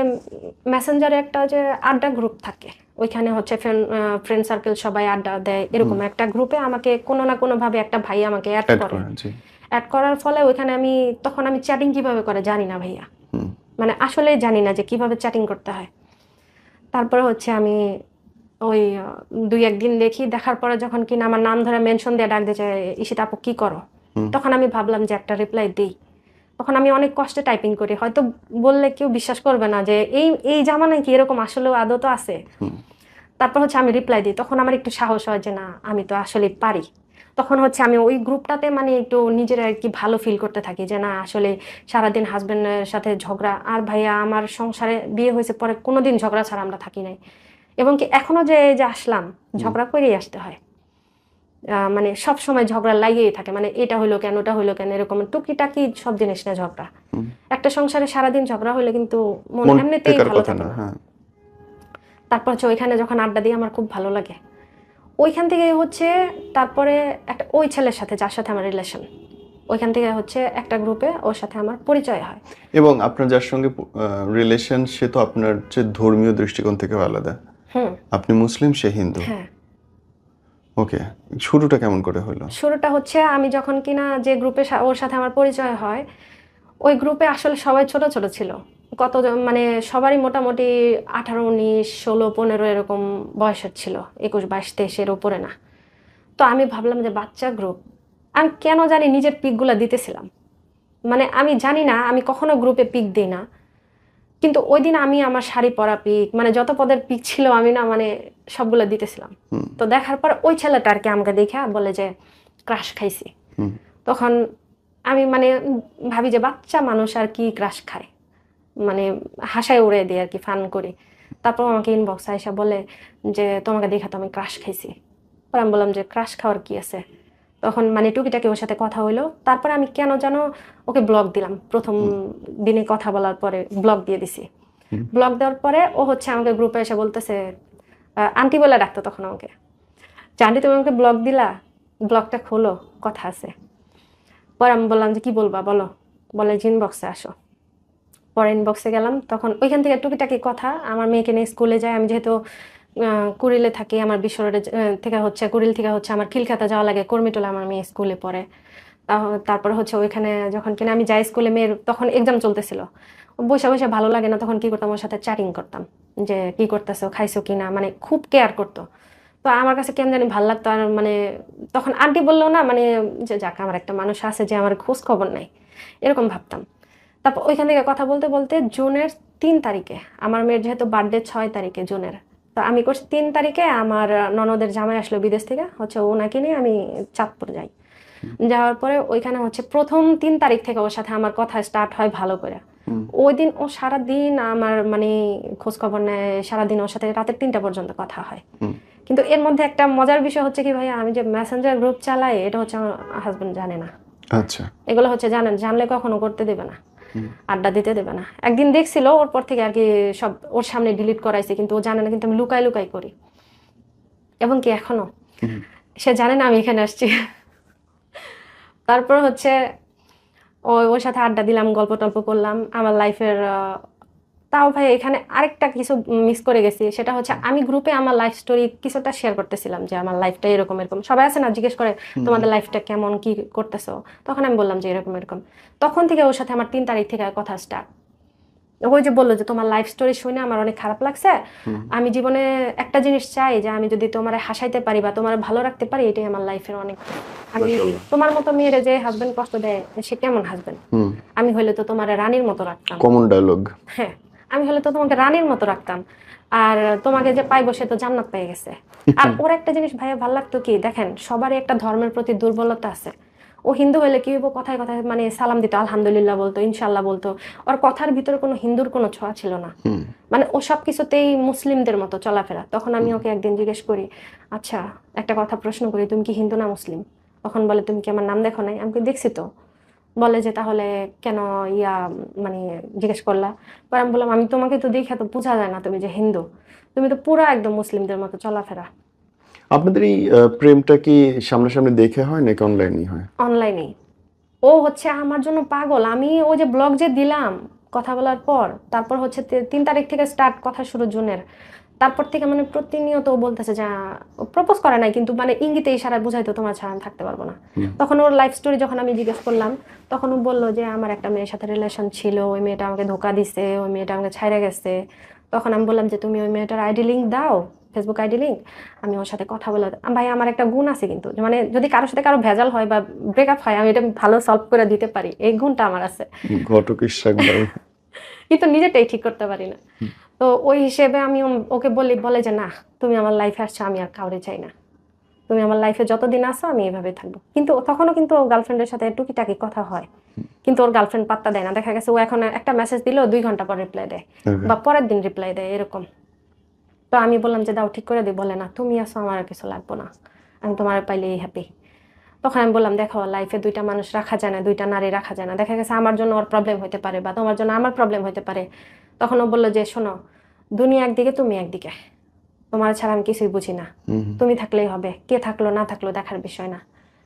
মেসেঞ্জারে একটা যে আড্ডা গ্রুপ থাকে, ওইখানে হচ্ছে ফ্রেন্ড সার্কেল সবাই আড্ডা দেয়, এরকম একটা গ্রুপে আমাকে কোনো না কোনো ভাবে একটা ভাই আমাকে অ্যাড করে। অ্যাড করার ফলে ওইখানে তখন আমি চ্যাটিং কিভাবে করে জানি না ভাইয়া, মানে আসলে জানি না যে কিভাবে চ্যাটিং করতে হয়। তারপরে হচ্ছে আমি ওই 2-1 দিন দেখার পরে যখন কিনা আমার নাম ধরে মেনশন দিয়ে ডাক দিয়েছে ঈশিতা আপু কি করো, তখন আমি ভাবলাম যে একটা রিপ্লাই দিই। তখন আমি অনেক কষ্টে টাইপিং করি, হয়তো বললে কেউ বিশ্বাস করবে না যে এই জামানায় কি এরকম আসলে আদৌ তো আছে। তারপর হচ্ছে আমি রিপ্লাই দিই, তখন আমার একটু সাহস হয় যে না আমি তো আসলে পারি। তখন হচ্ছে আমি ওই গ্রুপটাতে মানে একটু নিজের আর কি ভালো ফিল করতে থাকি যে না আসলে সারাদিন হাজবেন্ডের সাথে ঝগড়া। আর ভাইয়া আমার সংসারে বিয়ে হয়েছে পরে কোনোদিন ঝগড়া ছাড়া আমরা থাকি নাই, এবং কি এখনো যে যে আসলাম ঝগড়া করেই আসতে হয়। মানে সব সময় ঝগড়া লাগিয়েই থাকে, মানে এটা হইলো কেন ওটা হইলো কেন এরকম টুকিটাকি সব জিনিস না ঝগড়া। একটা সংসারে সারাদিন ঝগড়া হইলে কিন্তু মন মন এমনিতেই টেকার ভালো কথা থাকে না। না। হ্যাঁ, তারপর হচ্ছে ওইখানে যখন আড্ডা দিই আমার খুব ভালো লাগে। ওইখান থেকে হচ্ছে তারপরে একটা ওই ছেলের সাথে যার সাথে আমার রিলেশন, ওইখান থেকে হচ্ছে একটা গ্রুপে ওর সাথে আমার পরিচয় হয়। এবং আপনার যার সঙ্গে রিলেশন সে তো আপনার যে ধর্মীয় দৃষ্টিকোণ থেকে আলাদা। হুম। আপনি মুসলিম, সে হিন্দু। হ্যাঁ, ওকে, শুরুটা কেমন করে হলো? শুরুটা হচ্ছে আমি যখন কিনা যে গ্রুপে ওর সাথে আমার পরিচয় হয়, ওই গ্রুপে আসলে সবাই ছোট ছোট ছিল। মানে সবারই মোটামুটি 18, 19, 16, 15 এরকম বয়সের ছিল, 21, 22, 23-এর উপরে না। তো আমি ভাবলাম যে বাচ্চা গ্রুপ, আমি কেন জানি নিজের পিকগুলো দিতেছিলাম। মানে আমি জানি না, আমি কখনো গ্রুপে পিক দিই না, কিন্তু ওই দিন আমি আমার শাড়ি পরা পিক মানে যত পদের পিক ছিল আমি না মানে সবগুলো দিতেছিলাম। তো দেখার পর ওই ছেলেটা আর কি আমাকে দেখে বলে যে ক্রাশ খাইছি। তখন আমি মানে ভাবি যে বাচ্চা মানুষ আর কি ক্রাশ খায়, মানে হাসায় উড়ে দিই আর কি, ফান করি। তারপর আমাকে ইনবক্স আইসা বলে যে তোমাকে দেখে তো আমি ক্রাশ খাইছি। পর আমি বললাম যে ক্রাশ খাওয়ার কি আছে। তখন মানে টুকিটাকি ওর সাথে কথা হইলো, তারপরে আমি কেন যেন ওকে ব্লক দিলাম। প্রথম দিনে কথা বলার পরে ব্লক দিয়ে দিছি। ব্লক দেওয়ার পরে ও হচ্ছে আমাকে গ্রুপে এসে বলতেছে, আন্টি বলে ডাকতো তখন আমাকে, যে আন্টি তুমি আমাকে ব্লক দিলা, ব্লকটা খোলো, কথা আছে। পরে আমি বললাম যে কি বলবা বলো, বলে যে ইনবক্সে আসো। পরে ইনবক্সে গেলাম, তখন ওইখান থেকে টুকিটাকি কথা। আমার মেয়েকে নিয়ে স্কুলে যায়, আমি যেহেতু কুড়িলে থাকি, আমার বিশ্ব রোডে থেকে হচ্ছে কুড়িল থেকে হচ্ছে আমার খিলখাতা যাওয়া লাগে, কর্মীটোলা আমার মেয়ে স্কুলে পড়ে। তারপরে হচ্ছে ওইখানে যখন কিনা আমি যাই স্কুলে, মেয়ের তখন এক্সাম চলতেছিল, বসে বসে ভালো লাগে না, তখন কি করতাম ওর সাথে চ্যাটিং করতাম যে কি করতেছো, খাইছো কিনা, মানে খুব কেয়ার করতো। তো আমার কাছে কেমন জানি ভালো লাগতো। আর মানে তখন আন্টি বললেও না, মানে যে যাক আমার একটা মানুষ আছে যে আমার খোঁজ খবর নাই, এরকম ভাবতাম। তারপর ওইখান থেকে কথা বলতে বলতে জুনের 3 তারিখে, আমার মেয়ের যেহেতু বার্থডে 6 তারিখে জুনের, তো আমি করছি 3 তারিখে আমার ননদের জামাই আসলো বিদেশ থেকে, হচ্ছে ওনাকে নিয়ে আমি চাঁদপুর যাই। যাওয়ার পরে ওইখানে হচ্ছে প্রথম 3 তারিখ থেকে ওর সাথে আমার কথা স্টার্ট হয় ভালো করে। ওই দিন ও সারাদিন আমার মানে খোঁজ খবর নেয়, সারাদিন ওর সাথে রাতের 3টা পর্যন্ত কথা হয়। কিন্তু এর মধ্যে একটা মজার বিষয় হচ্ছে কি ভাইয়া, আমি যে মেসেঞ্জার গ্রুপ চালাই এটা হচ্ছে আমার হাজবেন্ড জানে না। আচ্ছা। এগুলো হচ্ছে জানেন, জানলে কখনো করতে দেবে না, আড্ডা দিতে দেবে না। একদিন দেখছিল, ওর পর থেকে আর কি সব ওর সামনে ডিলিট করাইছে, কিন্তু ও জানে না, কিন্তু আমি লুকাই লুকাই করি। এবং কি এখনো সে জানে না আমি এখানে আসছি। তারপর হচ্ছে ওর সাথে আড্ডা দিলাম, গল্প টল্প করলাম আমার লাইফের। তাও ভাই এখানে আরেকটা কিছু মিস করে গেছি, সেটা হচ্ছে আমি গ্রুপে আমার লাইফ স্টোরি কিছুটা শেয়ার করতেছিলাম যে আমার লাইফটা এরকম এরকম, সবাই আছে না জিজ্ঞেস করে তোমাদের লাইফটা কেমন, কি করতেছো, তখন আমি বললাম যে এরকম এরকম। তখন থেকে ওর সাথে আমার 3 তারিখ থেকে কথা স্টার্ট। ওই যে বললো যে তোমার লাইফ স্টোরি শুনে আমার অনেক খারাপ লাগছে, আমি জীবনে একটা জিনিস চাই যে আমি যদি তোমার হাসাইতে পারি বা তোমার ভালো রাখতে পারি, এটাই আমার লাইফের অনেক। আমি তোমার মতো মেয়েরে যে হাজবেন্ড কষ্ট দেয় সে কেমন হাজবেন্ড, আমি হলে তো তোমার রানীর মতো রাখতাম। Common dialogue. হ্যাঁ, আমি হলে তো তোমাকে রানীর মতো রাখতাম, আর তোমাকে যে পাইবো সে তো জান্নাত পেয়ে গেছে। আর ওর একটা জিনিস ভাইয়া ভালো লাগতো কি, দেখেন সবারই একটা ধর্মের প্রতি দুর্বলতা আছে। ও হিন্দু হলে কি হইব, কথায় কথায় মানে সালাম দিত, আলহামদুলিল্লাহ বলতো, ইনশাল্লাহ বলতো। ওর কথার ভিতরে কোনো হিন্দুর কোনো ছোঁয়া ছিল না, মানে ও সবকিছুতেই মুসলিমদের মতো চলাফেরা। তখন আমি ওকে একদিন জিজ্ঞেস করি, আচ্ছা একটা কথা প্রশ্ন করি, তুমি কি হিন্দু না মুসলিম? তখন বলে তুমি কি আমার নাম দেখো নাই? আমি দেখছি তো। বলে যে তাহলে কেন মানে জিজ্ঞেস করলা? পরে আমি বললাম আমি তোমাকে তো দেখে তো বোঝা যায় না তুমি যে হিন্দু, তুমি তো পুরো একদম মুসলিমদের মতো চলাফেরা। আপনাদের এই প্রেমটা কি সামনাসামনি দেখে হয় নাকি অনলাইনেই হয়? অনলাইনে। ও হচ্ছে আমার জন্য পাগল। আমি ওই যে ব্লগ যে দিলাম কথা বলার পর, তারপর হচ্ছে 3 তারিখ থেকে স্টার্ট কথা শুরু জুনের, তারপর থেকে মানে প্রতিনিয়ত ও বলতেছে যে প্রপোজ করে নাই, কিন্তু মানে ইঙ্গিতে ইশারায় বুঝাইতো তোমার ছাড়া আমি থাকতে পারবো না। তখন ওর লাইফ স্টোরি যখন আমি জিজ্ঞেস করলাম, তখন ও বললো যে আমার একটা মেয়ের সাথে রিলেশন ছিল, ওই মেয়েটা আমাকে ধোকা দিছে, ওই মেয়েটা আমাকে ছাইড়ে গেছে। তখন আমি বললাম যে তুমি ওই মেয়েটার আইডি লিঙ্ক দাও, ফেসবুক আইডি লিঙ্ক, আমি ওর সাথে কথা বলে। ভাই আমার একটা গুণ আছে কিন্তু, মানে যদি কারোর সাথে কারো ভেজাল হয় বা ব্রেকআপ হয়, আমি এটা ভালো সলভ করে দিতে পারি, এই গুণটা আমার আছে। ঘটক ইশাক ভাই। কিন্তু নিজেটাই ঠিক করতে পারি না। তো ওই হিসেবে আমি ওকে বলে যে না, তুমি আমার লাইফে আসছো, আমি আর কাউরে চাই না, তুমি আমার লাইফে যতদিন আসো আমি এইভাবে থাকবো। কিন্তু তখনও কিন্তু গার্লফ্রেন্ডের সাথে টুকিটাকি কথা হয়, কিন্তু ওর গার্লফ্রেন্ড পাত্তা দেয় না। দেখা গেছে ও এখন একটা মেসেজ দিলেও 2 ঘন্টা পর রিপ্লাই দেয় Okay. বা পরের দিন রিপ্লাই দেয় এরকম। তো আমি বললাম যে দাও ঠিক করে দিই, বলে না তুমি আসো, আমার আর কিছু লাগবো না, আমি তোমার পাইলেই হ্যাপি। তখন আমি বললাম দেখো, লাইফে 2টা মানুষ রাখা যায় না, 2টা নারী রাখা যায় না। দেখা গেছে আমার জন্য ওর প্রবলেম হতে পারে বা তোমার জন্য আমার প্রবলেম হতে পারে। তখন ও বললো যে শোনো, দুনিয়া একদিকে, তুমি একদিকে, তোমার ছাড়া আমি কিছুই বুঝি না, তুমি থাকলেই হবে, কে থাকলো না থাকলো দেখার বিষয় না।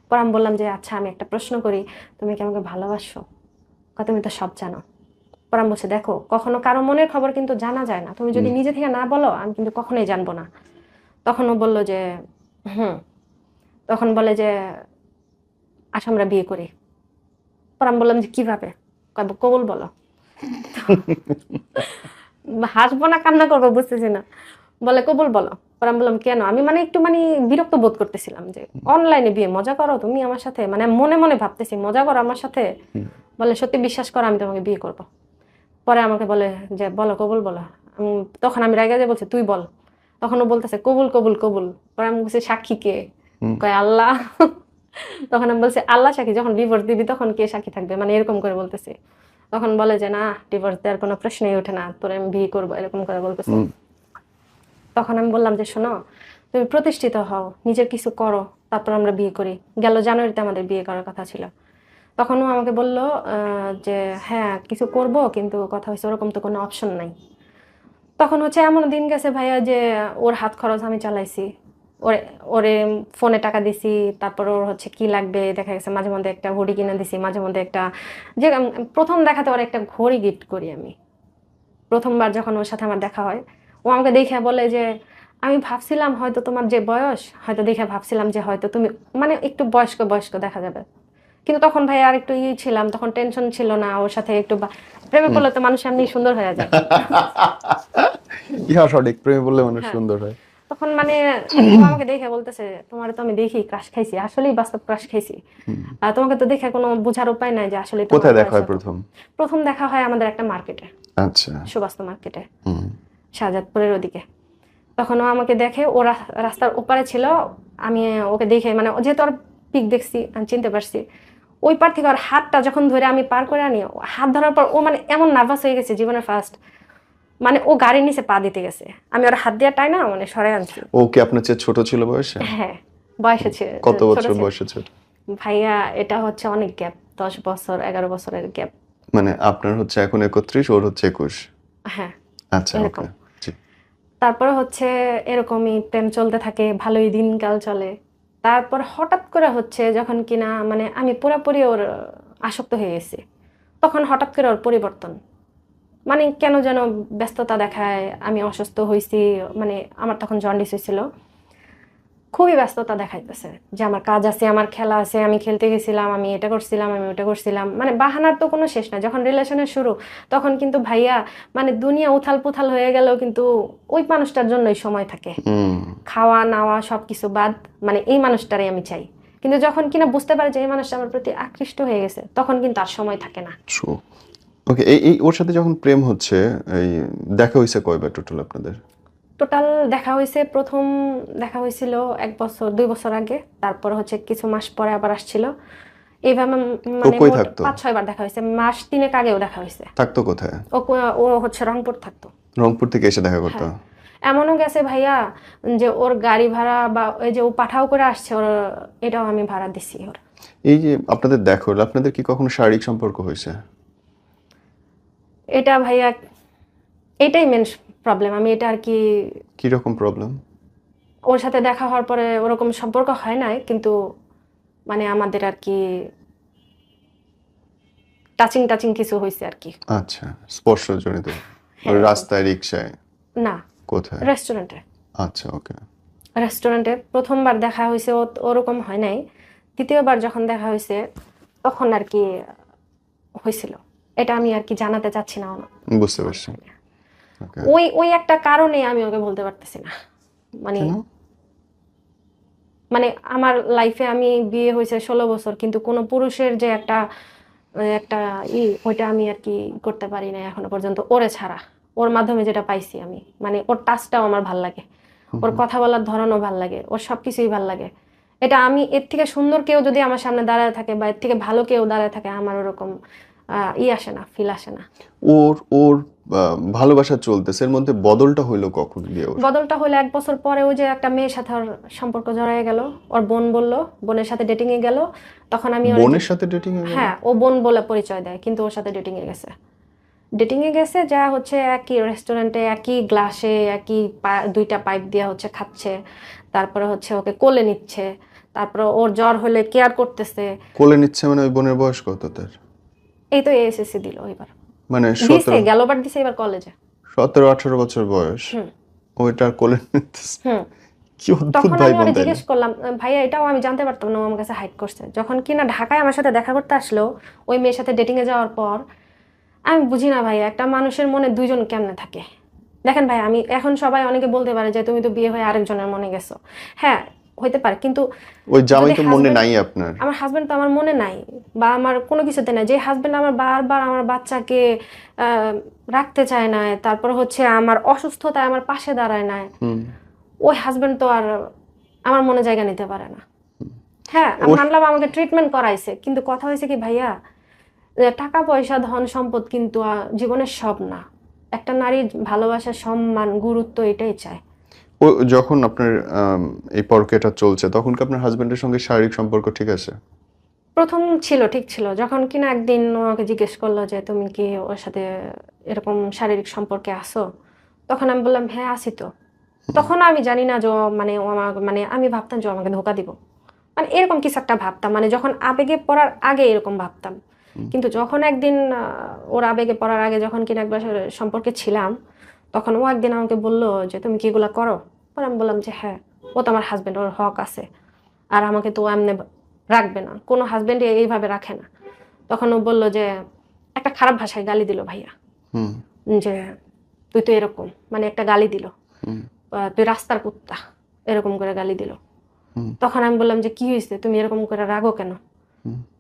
পর আমি বললাম যে আচ্ছা আমি একটা প্রশ্ন করি, তুমি কি আমাকে ভালোবাসো? তুমি তো সব জানো। পর আমি বলছি দেখো, কখনো কারো মনের খবর কিন্তু জানা যায় না, তুমি যদি নিজে থেকে না বলো আমি কিন্তু কখনোই জানবো না। তখন ও বললো যে হুম। তখন বলে যে আচ্ছা আমরা বিয়ে করি। পর আমি বললাম যে কিভাবে? কবুল বলো। হাসবো না কান্না করবো বুঝতেছি না। বলে কবুল বলো। পর আমি বললাম কেন? আমি মানে একটু বিরক্ত বোধ করতেছিলাম যে অনলাইনে বিয়ে, মজা করো তুমি আমার সাথে, মানে মনে মনে ভাবতেছি মজা করো আমার সাথে। বলে সত্যি বিশ্বাস করো আমি তোমাকে বিয়ে করবো। পরে আমাকে বলে যে বলো কবুল বলো। তখন আমি রাগে যে বলছি তুই বল। তখন ও বলতেছে কবুল কবুল কবুল। পরে আমি বলছি সাক্ষী কে? কয় আল্লাহ। তখন আমি বলছি আল্লাহ সাক্ষী, যখন ডিভোর্স দিবি তখন কে সাক্ষী থাকবে, মানে এরকম করে বলতেছে। তখন বলে যে না, ডিভোর্স দেওয়ার কোনো প্রশ্নই ওঠে না, তোরে আমি বিয়ে করবো, এরকম করে বলতেছে। তখন আমি বললাম যে শোনো, তুমি প্রতিষ্ঠিত হও, নিজের কিছু করো, তারপর আমরা বিয়ে করি। গেল জানুয়ারিতে আমাদের বিয়ে করার কথা ছিল। তখন ও আমাকে বললো যে হ্যাঁ কিছু করব, কিন্তু কথা হচ্ছে ওরকম তো কোনো অপশন নাই। তখন হচ্ছে এমন দিন গেছে ভাইয়া যে ওর হাত খরচ আমি চালাইছি, ওরে ওরে ফোনে টাকা দিছি, তারপর ওর হচ্ছে কি লাগবে দেখা গেছে মাঝে মধ্যে একটা ঘড়ি কিনে দিছি, মাঝে মধ্যে একটা যে প্রথম দেখাতে ওর একটা ঘড়ি গিফট করি আমি। প্রথমবার যখন ওর সাথে আমার দেখা হয়, ও আমাকে দেখে বলে যে আমি ভাবছিলাম হয়তো তোমার যে বয়স, হয়তো দেখে ভাবছিলাম যে হয়তো তুমি মানে একটু বয়স্ক বয়স্ক দেখা যাবে। কিন্তু তখন ভাই আর একটু ছিলাম, তখন টেনশন ছিল না ওর সাথে একটু প্রেমে পড়লে তো মানুষ এমনি সুন্দর হয়ে যায়। ইহা সঠিক, প্রেমে বললে মানুষ হ্যাঁ, সুন্দর হয়। তখন ও আমাকে দেখে বলতেছে তোমার তো আমি দেখি ক্রাশ খাইছি, আসলেই বাস্তব ক্রাশ খাইছি। তোমাকে তো দেখে কোনো বোঝার উপায় নাই যে আসলে তোমার কোথায় দেখা বয়স হয় কত। প্রথম? প্রথম দেখা হয় আমাদের একটা মার্কেটে, আচ্ছা। সুবাস্তু মার্কেটে, শাহজাদপুরের ওদিকে। তখন ও আমাকে দেখে, ও রাস্তার ওপারে ছিল। আমি ওকে দেখে মানে যেহেতু ওর পিক দেখছি আমি চিনতে পারছি। ওই পার থেকে ওর হাতটা যখন ধরে আমি পার করে আনি, হাত ধরার পর ও মানে এমন নার্ভাস হয়ে গেছে, জীবনের ফার্স্ট, মানে ও গাড়ির নিচে পা দিতে গেছে, আমি ওর হাত দিয়ে টাই না মানে সরে আনছি। ও কি আপনার চেয়ে ছোট ছিল বয়সে? হ্যাঁ, বয়সে কত ছোট বছর ছিল। বয়সে ছোট? ভাইয়া এটা হচ্ছে অনেক গ্যাপ, 10 বছর 11 বছরের গ্যাপ। মানে আপনার হচ্ছে এখন 31, ওর হচ্ছে 21? হ্যাঁ, আচ্ছা, এরকম। ওকে। জি। তারপরে হচ্ছে এরকমই প্রেম চলতে থাকে, ভালোই দিনকাল চলে। তারপর হঠাৎ করে হচ্ছে যখন কিনা মানে আমি পুরোপুরি ওর আসক্ত হয়ে গেছি, তখন হঠাৎ করে ওর পরিবর্তন, মানে কেন যেন ব্যস্ততা দেখায়, আমি অসুস্থ হয়েছি, মানে আমার তখন জন্ডিস হয়েছিল, খুবই ব্যস্ততা দেখাইতেছে যে আমার কাজ আছে, আমার খেলা আছে, আমি খেলতে গেছিলাম, আমি এটা করছিলাম, আমি ওটা করছিলাম, মানে বাহানার তো কোনো শেষ না। যখন রিলেশনের শুরু তখন কিন্তু ভাইয়া মানে দুনিয়া উথাল পুথাল হয়ে গেল, কিন্তু ওই মানুষটার জন্যই সময় থাকে, খাওয়া নাওয়া সবকিছু বাদ, মানে এই মানুষটারই আমি চাই। কিন্তু যখন কিনা বুঝতে পারে যে এই মানুষটা আমার প্রতি আকৃষ্ট হয়ে গেছে, তখন কিন্তু আর সময় থাকে না। ওকে, এই ওর সাথে যখন প্রেম হচ্ছে, এই দেখা হয়েছে কয়বার টোটাল আপনাদের? টোটাল দেখা হয়েছে, প্রথম দেখা হয়েছিল 1 বছর 2 বছর আগে, তারপর হচ্ছে কিছু মাস পরে আবার আসছিল, এইভাবে ও মানে কই মোট থাকতো? 5-6 বার দেখা হয়েছে, মাস 3 আগেও দেখা হয়েছে। থাকতো কোথায়? ও হচ্ছে রংপুর থাকতো। রংপুর থেকে এসে দেখা করতো? হ্যাঁ, এমনও গেছে ভাইয়া যে ওর গাড়ি ভাড়া বা ওই যে ও পাঠাও করে আসছে ওর, এটাও আমি ভাড়া দিছি ওর। এই যে আপনাদের দেখা হলো, আপনাদের কি কখনো শারীরিক সম্পর্ক হয়েছে? এটা ভাইয়া এটাই মেন প্রবলেম, আমি এটা আর কি, কি রকম প্রবলেম? ওর সাথে দেখা হওয়ার পরে ওরকম সম্পর্ক হয় নাই, কিন্তু মানে আমাদের আর কি টাচিং টাচিং কিছু হয়েছে আর কি। আচ্ছা, স্পর্শজনিত। হ্যাঁ, রাস্তায়, রিক্সায়? না, কোথায়? রেস্টুরেন্টে। আচ্ছা, ওকে। রেস্টুরেন্টে প্রথমবার দেখা হয়েছে ওরকম হয় নাই, দ্বিতীয়বার যখন দেখা হয়েছে তখন আর কি হয়েছিল। এটা আমি আর কি জানাতে চাচ্ছি না বুঝতে পারছি। ওকে। ওই ওই একটা কারণে আমি ওকে বলতে পারতেছি না, মানে কেন? মানে আমার লাইফে আমি বিয়ে হয়েছে 16 বছর, কিন্তু কোনো পুরুষের যে একটা একটা ওইটা আমি আর কি করতে পারি না এখনো পর্যন্ত, ওরে ছাড়া। ওর মাধ্যমে যেটা পাইছি আমি, মানে ওর টাচটাও আমার ভাল লাগে, ওর কথা বলার ধরনও ভাল লাগে, ওর সবকিছুই ভাল লাগে। এটা আমি এর থেকে সুন্দর কেউ যদি আমার সামনে দাঁড়ায় থাকে বা এর থেকে ভালো কেউ দাঁড়ায় থাকে, আমার ওরকম আসে না, ফিল আসে না। ওর ওর ভালোবাসা চলতেছে, এর মধ্যে বদলটা হইলো কখন গিয়ে ওর? বদলটা হলো 1 বছর পরে, ওই যে একটা মেয়ের সাথে ওর সম্পর্ক জড়ায় গেল, ওর বোন বলল, বোনের সাথে ডেটিং এ গেল। তখন আমি বোনের সাথে ডেটিং এ গেল? হ্যাঁ, ও বোন বলে পরিচয় দেয়, কিন্তু ওর সাথে ডেটিং এ গেছে। ডেটিং এ গেছে যা হচ্ছে একই রেস্টুরেন্টে একই গ্লাসে একই 2টা পাইপ দিয়া হচ্ছে খাচ্ছে, তারপরে হচ্ছে ওকে কোলে নিচ্ছে, তারপরে ওর জ্বর হলে কেয়ার করতেছে। কোলে নিচ্ছে মানে ওই বোনের বয়স কত তার? এই তো এসএসসি দিল এবার, মানে দিছে গেলবার দিছে এবার কলেজে। 17-18 বছর বয়স, হুম ওইটার কোলে নিতেছে? হুম। কি অদ্ভুত তখন ভাই আমি ওরে বলতে। জিজ্ঞেস করলাম, ভাইয়া এটাও আমি জানতে পারতাম না ও আমার কাছে হাইড করছে। যখন কিনা ঢাকায় আমার সাথে দেখা করতে আসলো ওই মেয়ের সাথে ডেটিং এ যাওয়ার পর, আমি বুঝি না ভাইয়া একটা মানুষের মনে দুইজন কেমনে থাকে। দেখেন ভাই, আমি এখন সবাই অনেকে বলতে পারে যে তুমি তো বিয়ে হয়ে আরেকজনের মনে গেছো, হ্যাঁ হইতে পারে, কিন্তু ওই জামাই যদি তো মনে নাই আপনার? আমার হাজবেন্ড তো আমার মনে নাই, বা আমার কোনো কিছুতে নাই। যে হাজবেন্ড আমার বারবার আমার বাচ্চাকে রাখতে চায় না, তারপর হচ্ছে আমার অসুস্থতায় আমার পাশে দাঁড়ায় না, ওই হাজবেন্ড তো আর আমার মনে জায়গা নিতে পারে না। হ্যাঁ আমি মানলাম আমাকে ট্রিটমেন্ট করাইছে, কিন্তু কথা হয়েছে কি ভাইয়া, টাকা পয়সা ধন সম্পদ কিন্তু জীবনের সব না। একটা নারীর ভালোবাসা, সম্মান, গুরুত্ব এটাই চায়। ও যখন আপনার এই পরকীয়াটা চলছে তখন কি আপনার হাজবেন্ডের সঙ্গে শারীরিক সম্পর্ক ঠিক আছে? প্রথম ছিল, ঠিক ছিল। যখন কিনা একদিন ও আমাকে জিজ্ঞেস করলো যে তুমি কি ওর সাথে এরকম শারীরিক সম্পর্কে আসো, তখন আমি বললাম হ্যাঁ আছি তো। তখন আমি জানি না যে মানে ও আমার, মানে আমি ভাবতাম যে ও আমাকে ধোকা দিব, মানে এরকম কিছু একটা ভাবতাম, মানে যখন আবেগে পড়ার আগে এরকম ভাবতাম। কিন্তু যখন একদিন ওর আবেগে পড়ার আগে যখন কিনা একবার সম্পর্কে ছিলাম, তখন ও একদিন আমাকে বললো যে তুমি কি এগুলা করো। পরে আমি বললাম যে হ্যাঁ, ও তো আমার হাজবেন্ড, ওর হক আছে, আর আমাকে তো ও এমনি রাখবে না, কোনো হাজবেন্ড এইভাবে রাখে না। তখন ও বললো যে একটা খারাপ ভাষায় গালি দিল ভাইয়া, যে তুই তো এরকম, মানে একটা গালি দিল, তুই রাস্তার কুত্তা, এরকম করে গালি দিল। তখন আমি বললাম যে কি হয়েছে, তুমি এরকম করে রাগো কেন?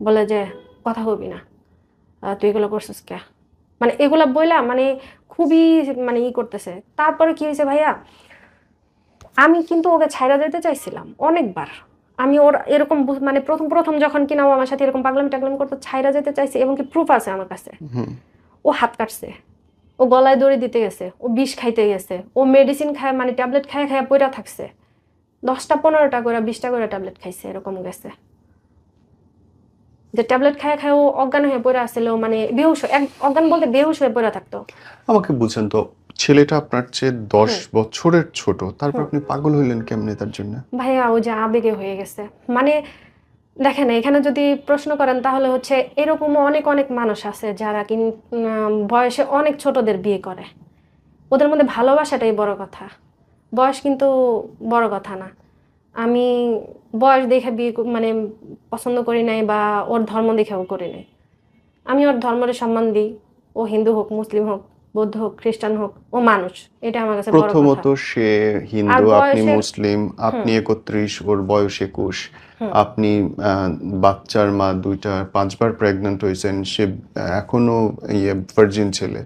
বলে যে কথা হবি না, তুই এগুলো করছিস কে, মানে এগুলা বইলা মানে খুবই মানে করতেছে। তারপরে কি হয়েছে ভাইয়া, আমি কিন্তু ওকে ছাইরা যেতে চাইছিলাম অনেকবার। আমি ওর এরকম মানে প্রথম প্রথম যখন কিনা ও আমার সাথে এরকম পাগলামি টাগলামি করতো, ছাইরা যেতে চাইছি, এবং কি প্রুফ আছে আমার কাছে। ও হাত কাটছে, ও গলায় দড়ি দিতে গেছে, ও বিষ খাইতে গেছে, ও মেডিসিন খায়, মানে ট্যাবলেট খায় খায় পইরা থাকছে, 10টা 15টা করে 20টা করে ট্যাবলেট খাইছে, এরকম গেছে। যে ট্যাবলেট খায় খায় ও অজ্ঞান হয়ে পড়ে আসছিল, মানে বেহুশ, অজ্ঞান বলতে বেহুশ হয়ে পড়ে থাকতো। আমাকে বুঝেন তো, ছেলেটা আপনার চেয়ে 10 বছরের ছোট, তারপর আপনি পাগল হইলেন কেমনে তার জন্য? ভাইয়া ও যে আবেগে হয়ে গেছে, মানে দেখেন এখানে যদি প্রশ্ন করেন তাহলে হচ্ছে এরকম অনেক অনেক মানুষ আছে যারা বয়সে অনেক ছোটদের বিয়ে করে। ওদের মধ্যে ভালোবাসাটাই বড় কথা, বয়স কিন্তু বড় কথা না। আমি বয়স দেখে বিয়ে মানে পছন্দ করি নাই, বা ওর ধর্ম দেখেও করি নাই। আমি ওর ধর্মের সম্মান দিই, ও হিন্দু হোক, মুসলিম হোক, বৌদ্ধ হোক, খ্রিস্টান হোক, ও মানুষ, এটা আমার কাছে বড় কথা। প্রথমত সে আর হিন্দু, আপনি বয়সের মুসলিম, আপনি 31, ওর বয়স 21, আপনি বাচ্চার মা, 2টা 5বার প্রেগন্যান্ট হয়েছেন, সে এখনো ভার্জিন ছেলে।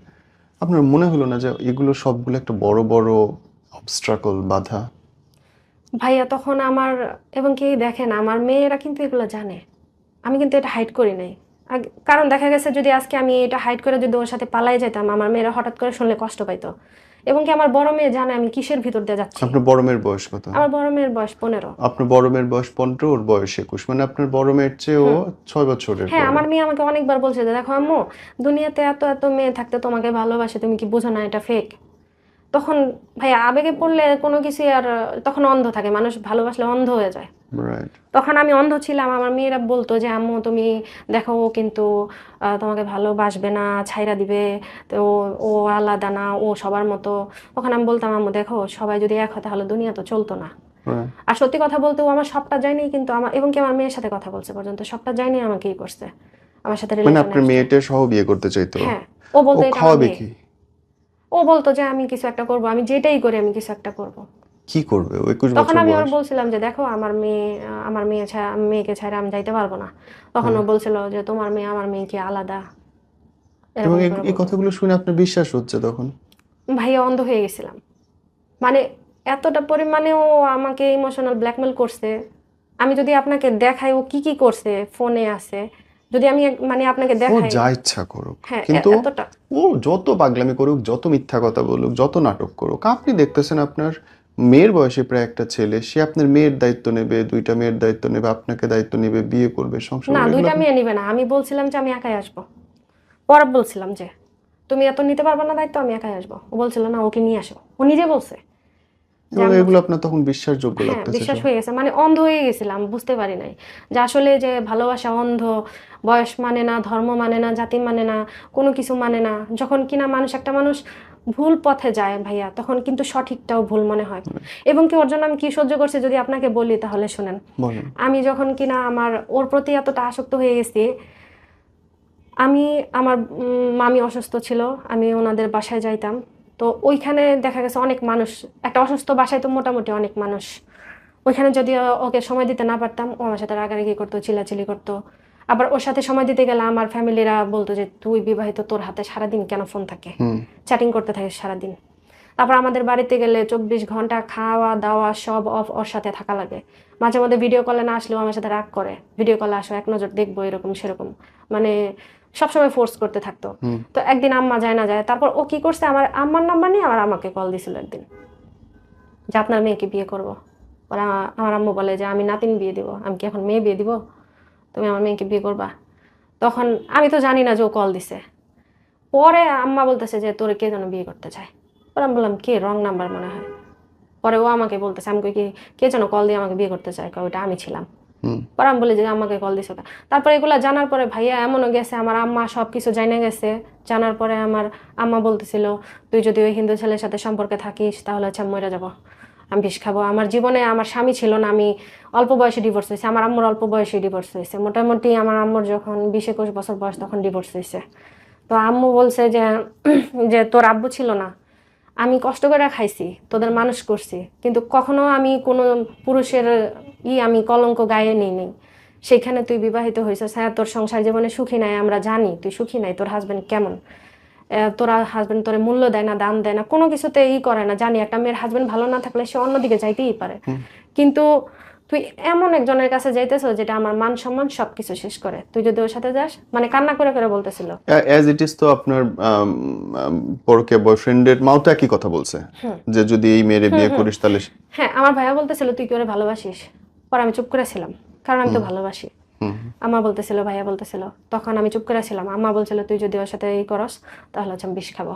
আপনার মনে হলো না যে এগুলো সবগুলো একটা বড় বড় অবস্ট্রাকল, বাধা? ভাইয়া তখন আমার, এবং কি দেখেন আমার মেয়েরা কিন্তু এগুলো জানে, আমি কিন্তু এটা হাইড করি নাই। কারণ দেখা গেছে যদি আজকে আমি এটা হাইড করে যদি ওর সাথে পালাই যেতাম, আমার মেয়েরা হঠাৎ করে শুনলে কষ্ট পাইতো। এবং কি আমার বড় মেয়ে জানে আমি কিসের ভিতর দিয়ে যাচ্ছি। আপনার বড় মেয়ের বয়স কত? আমার বড় মেয়ের বয়স 15। আপনার বড় মেয়ের বয়স 15, ওর বয়স 21, মানে আপনার বড় মেয়ের চেয়ে ও 6 বছরের হ্যাঁ, বড়। আমার মেয়ে আমাকে অনেকবার বলছে যে দেখো আম্মু, দুনিয়াতে এত এত মেয়ে থাকতে তোমাকে ভালোবাসে, তুমি কি বোঝো না এটা ফেক। তখন ভাই আবেগে পড়লে কোনো কিছু আর, তখন অন্ধ থাকে মানুষ, ভালোবাসলে অন্ধ হয়ে যায়। রাইট। তখন আমি অন্ধ ছিলাম, আমার মেয়েরা বলতো যে আম্মু তুমি দেখো ও কিন্তু তোমাকে ভালোবাসবে না, ছাইরা দিবে, তো ও আলাদা না, ও সবার মতো। তখন আমি বলতাম আম্মু দেখো সবাই যদি এক হয় তাহলে দুনিয়া তো চলতো না। আর সত্যি কথা বলতে ও আমার সবটা যায়নি, কিন্তু আমার, এবং কি আমার মেয়ের সাথে কথা বলছে পর্যন্ত, সবটা যায়নি আমাকেই করছে, আমার সাথে মানে রিলেশনে আপনার আসছে। মেয়েটা সহ বিয়ে করতে চাইতো? হ্যাঁ, ও ও বলতো এটা আমার খাওয়াবে মেয়ে। কি? ও বলতো যে আমি কিছু একটা করব, আমি যেটাই করি আমি কিছু একটা করব। কি করবে? ও 21 তখন বছর আমি ওর বয়স। বলছিলাম যে দেখো আমার মেয়ে ছাড়া, আমি মেয়েকে ছাড়া আমি যাইতে পারবো না। তখন ও বলছিল যে তোমার মেয়ে আমার মেয়ে কি আলাদা, এবং এরকম করে এই বলতো। কথাগুলো শুনে আপনার বিশ্বাস হচ্ছে তখন? ভাইয়া অন্ধ হয়ে গেছিলাম। মানে এতটা পরিমাণে ও আমাকে ইমোশনাল ব্ল্যাকমেল করছে। আমি যদি আপনাকে দেখাই ও কি কি করছে, ফোনে আছে, যদি আমি মানে আপনাকে ও দেখাই। যা ইচ্ছা করুক, হ্যাঁ, কিন্তু এতটা। ও যত পাগলামি করুক, যত মিথ্যা কথা বলুক, যত নাটক করুক, আপনি দেখতেছেন আপনার মেয়ের বয়সে প্রায় একটা ছেলে, সে আপনার মেয়ের দায়িত্ব নেবে, দুইটা মেয়ের দায়িত্ব নেবে, আপনাকে দায়িত্ব নেবে, বিয়ে করবে, সংসার না, করবে, এগুলো দুইটা আপনি মেয়ে নিবে না। আমি বলছিলাম যে আমি একাই আসবো। পরে বলছিলাম যে তুমি এত নিতে পারবে না দায়িত্ব, আমি একাই আসবো। ও বলছিল না, ওকে নিয়ে আসো। ও নিজে বলছে যে এগুলো আম্মু। এগুলো আপনার তখন বিশ্বাসযোগ্য হ্যাঁ, লাগতেছে বিশ্বাস সব। হয়ে গেছে। মানে অন্ধ হয়ে গেছিলাম, বুঝতে পারি নাই যে আসলে যে ভালোবাসা অন্ধ, বয়স মানে না, ধর্ম মানে না, জাতি মানে না, কোনো কিছু মানে না। যখন কিনা একটা মানুষ ভুল পথে যায় ভাইয়া, তখন কিন্তু সঠিকটাও ভুল মনে হয়। এবং কি ওর জন্য আমি কি সহ্য করছি যদি আপনাকে বলি, তাহলে শুনেন। বলেন। আমি যখন কিনা ওর প্রতি এতটা আসক্ত হয়ে গেছি, আমি আমার মামি অসুস্থ ছিল, আমি ওনাদের বাসায় যাইতাম। তো ওইখানে দেখা গেছে অনেক মানুষ, একটা অসুস্থ বাসায় তো মোটামুটি অনেক মানুষ। ওইখানে যদি ওকে সময় দিতে না পারতাম, ও আমার সাথে রাগারাগি করতো, চিল্লাচিল্লি করতো। আবার ওর সাথে সময় দিতে গেলে আমার ফ্যামিলিরা বলতো যে তুই বিবাহিত, তোর হাতে সারাদিন কেন ফোন থাকে, হুম। চ্যাটিং করতে থাকিস সারাদিন। তারপর আমাদের বাড়িতে গেলে 24 ঘন্টা খাওয়া দাওয়া সব অফ, ওর সাথে থাকা লাগে। মাঝে মধ্যে ভিডিও কলে না আসলেও আমার সাথে রাগ করে, ভিডিও কলে আসো, এক নজর দেখবো, এরকম সেরকম। মানে সবসময় ফোর্স করতে থাকতো। হুম। তো একদিন আম্মা যায় না যায়, তারপর ও কি করছে, আমার আম্মার নাম্বার নিয়ে আমার আমাকে কল দিছিল একদিন যে আপনার মেয়েকে বিয়ে করবো। ওরা, আমার আম্মু বলে যে আমি নাতিন বিয়ে দিব, আমি কি এখন মেয়ে বিয়ে দিব, তুমি আমার মেয়েকে বিয়ে করবা। তখন আমি তো জানি না যে ও কল দিছে। পরে আম্মা বলতেছে যে তোরে কে যেন বিয়ে করতে চায়। পরে আমি বললাম কে, রং নাম্বার মনে হয়। পরে ও আমাকে বলতেছে, আমি কই কি কে যেন কল দিয়ে আমাকে বিয়ে করতে চায়, ওইটা আমি ছিলাম। হুম। পরে আমি বলি যে আমাকে কল দিছে ওটা। তারপরে এগুলা জানার পরে ভাইয়া এমনও গেছে, আমার আম্মা সব কিছু জানে গেছে। জানার পরে আমার আম্মা বলতেছিল তুই যদি ওই হিন্দু ছেলের সাথে সম্পর্কে থাকিস তাহলে হচ্ছে আমি মরে যাবো, আমি বিষ খাবো। আমার জীবনে আমার স্বামী ছিল না, আমি অল্প বয়সে ডিভোর্স হয়েছে। আমার আম্মুর অল্প বয়সে ডিভোর্স হয়েছে, মোটামুটি আমার আম্মুর যখন 20-21 বছর বয়স তখন ডিভোর্স হয়েছে। তো আম্মু বলছে যে যে তোর আব্বু ছিল না, আমি কষ্ট করে খাইছি, তোদের মানুষ করছি, কিন্তু কখনো আমি কোনো পুরুষের আমি কলঙ্ক গায়ে নিইনি। সেখানে তুই বিবাহিত হয়েছিস, হ্যাঁ তোর সংসার জীবনে সুখী নাই, আমরা জানি তুই সুখী নাই, তোর হাজবেন্ড কেমন, তোরা হাজবেন্ড তোরে মূল্য দেয় না, দাম দেয় না, কোনো কিছুতে করে না। জানি একটা মেয়ের হাজবেন্ড ভালো না থাকলে সে অন্যদিকে যাইতেই পারে, কিন্তু তুই এমন একজনের কাছে যাইতেছ যেটা আমার মান সম্মান সবকিছু শেষ করে, তুই যদি ওর সাথে যাস। মানে কান্না করে করে বলতেছিল। অ্যাজ ইট ইজ তো আপনার পরকীয়া বয়ফ্রেন্ডের মাও তো একই কথা বলছে যে যদি এই মেয়েরে বিয়ে করিস তাহলে হ্যাঁ, আমার ভাইয়া বলতেছিল তুই কি ওরে ভালোবাসিস। পরে আমি চুপ করেছিলাম, কারণ আমি তো ভালোবাসি। আম্মা বলতেছিল, ভাইয়া বলতেছিল, তখন আমি চুপ করেছিলাম। আম্মা বলছিল তুই যদি ওর সাথে করস তাহলে হচ্ছে আমি বিষ খাবো।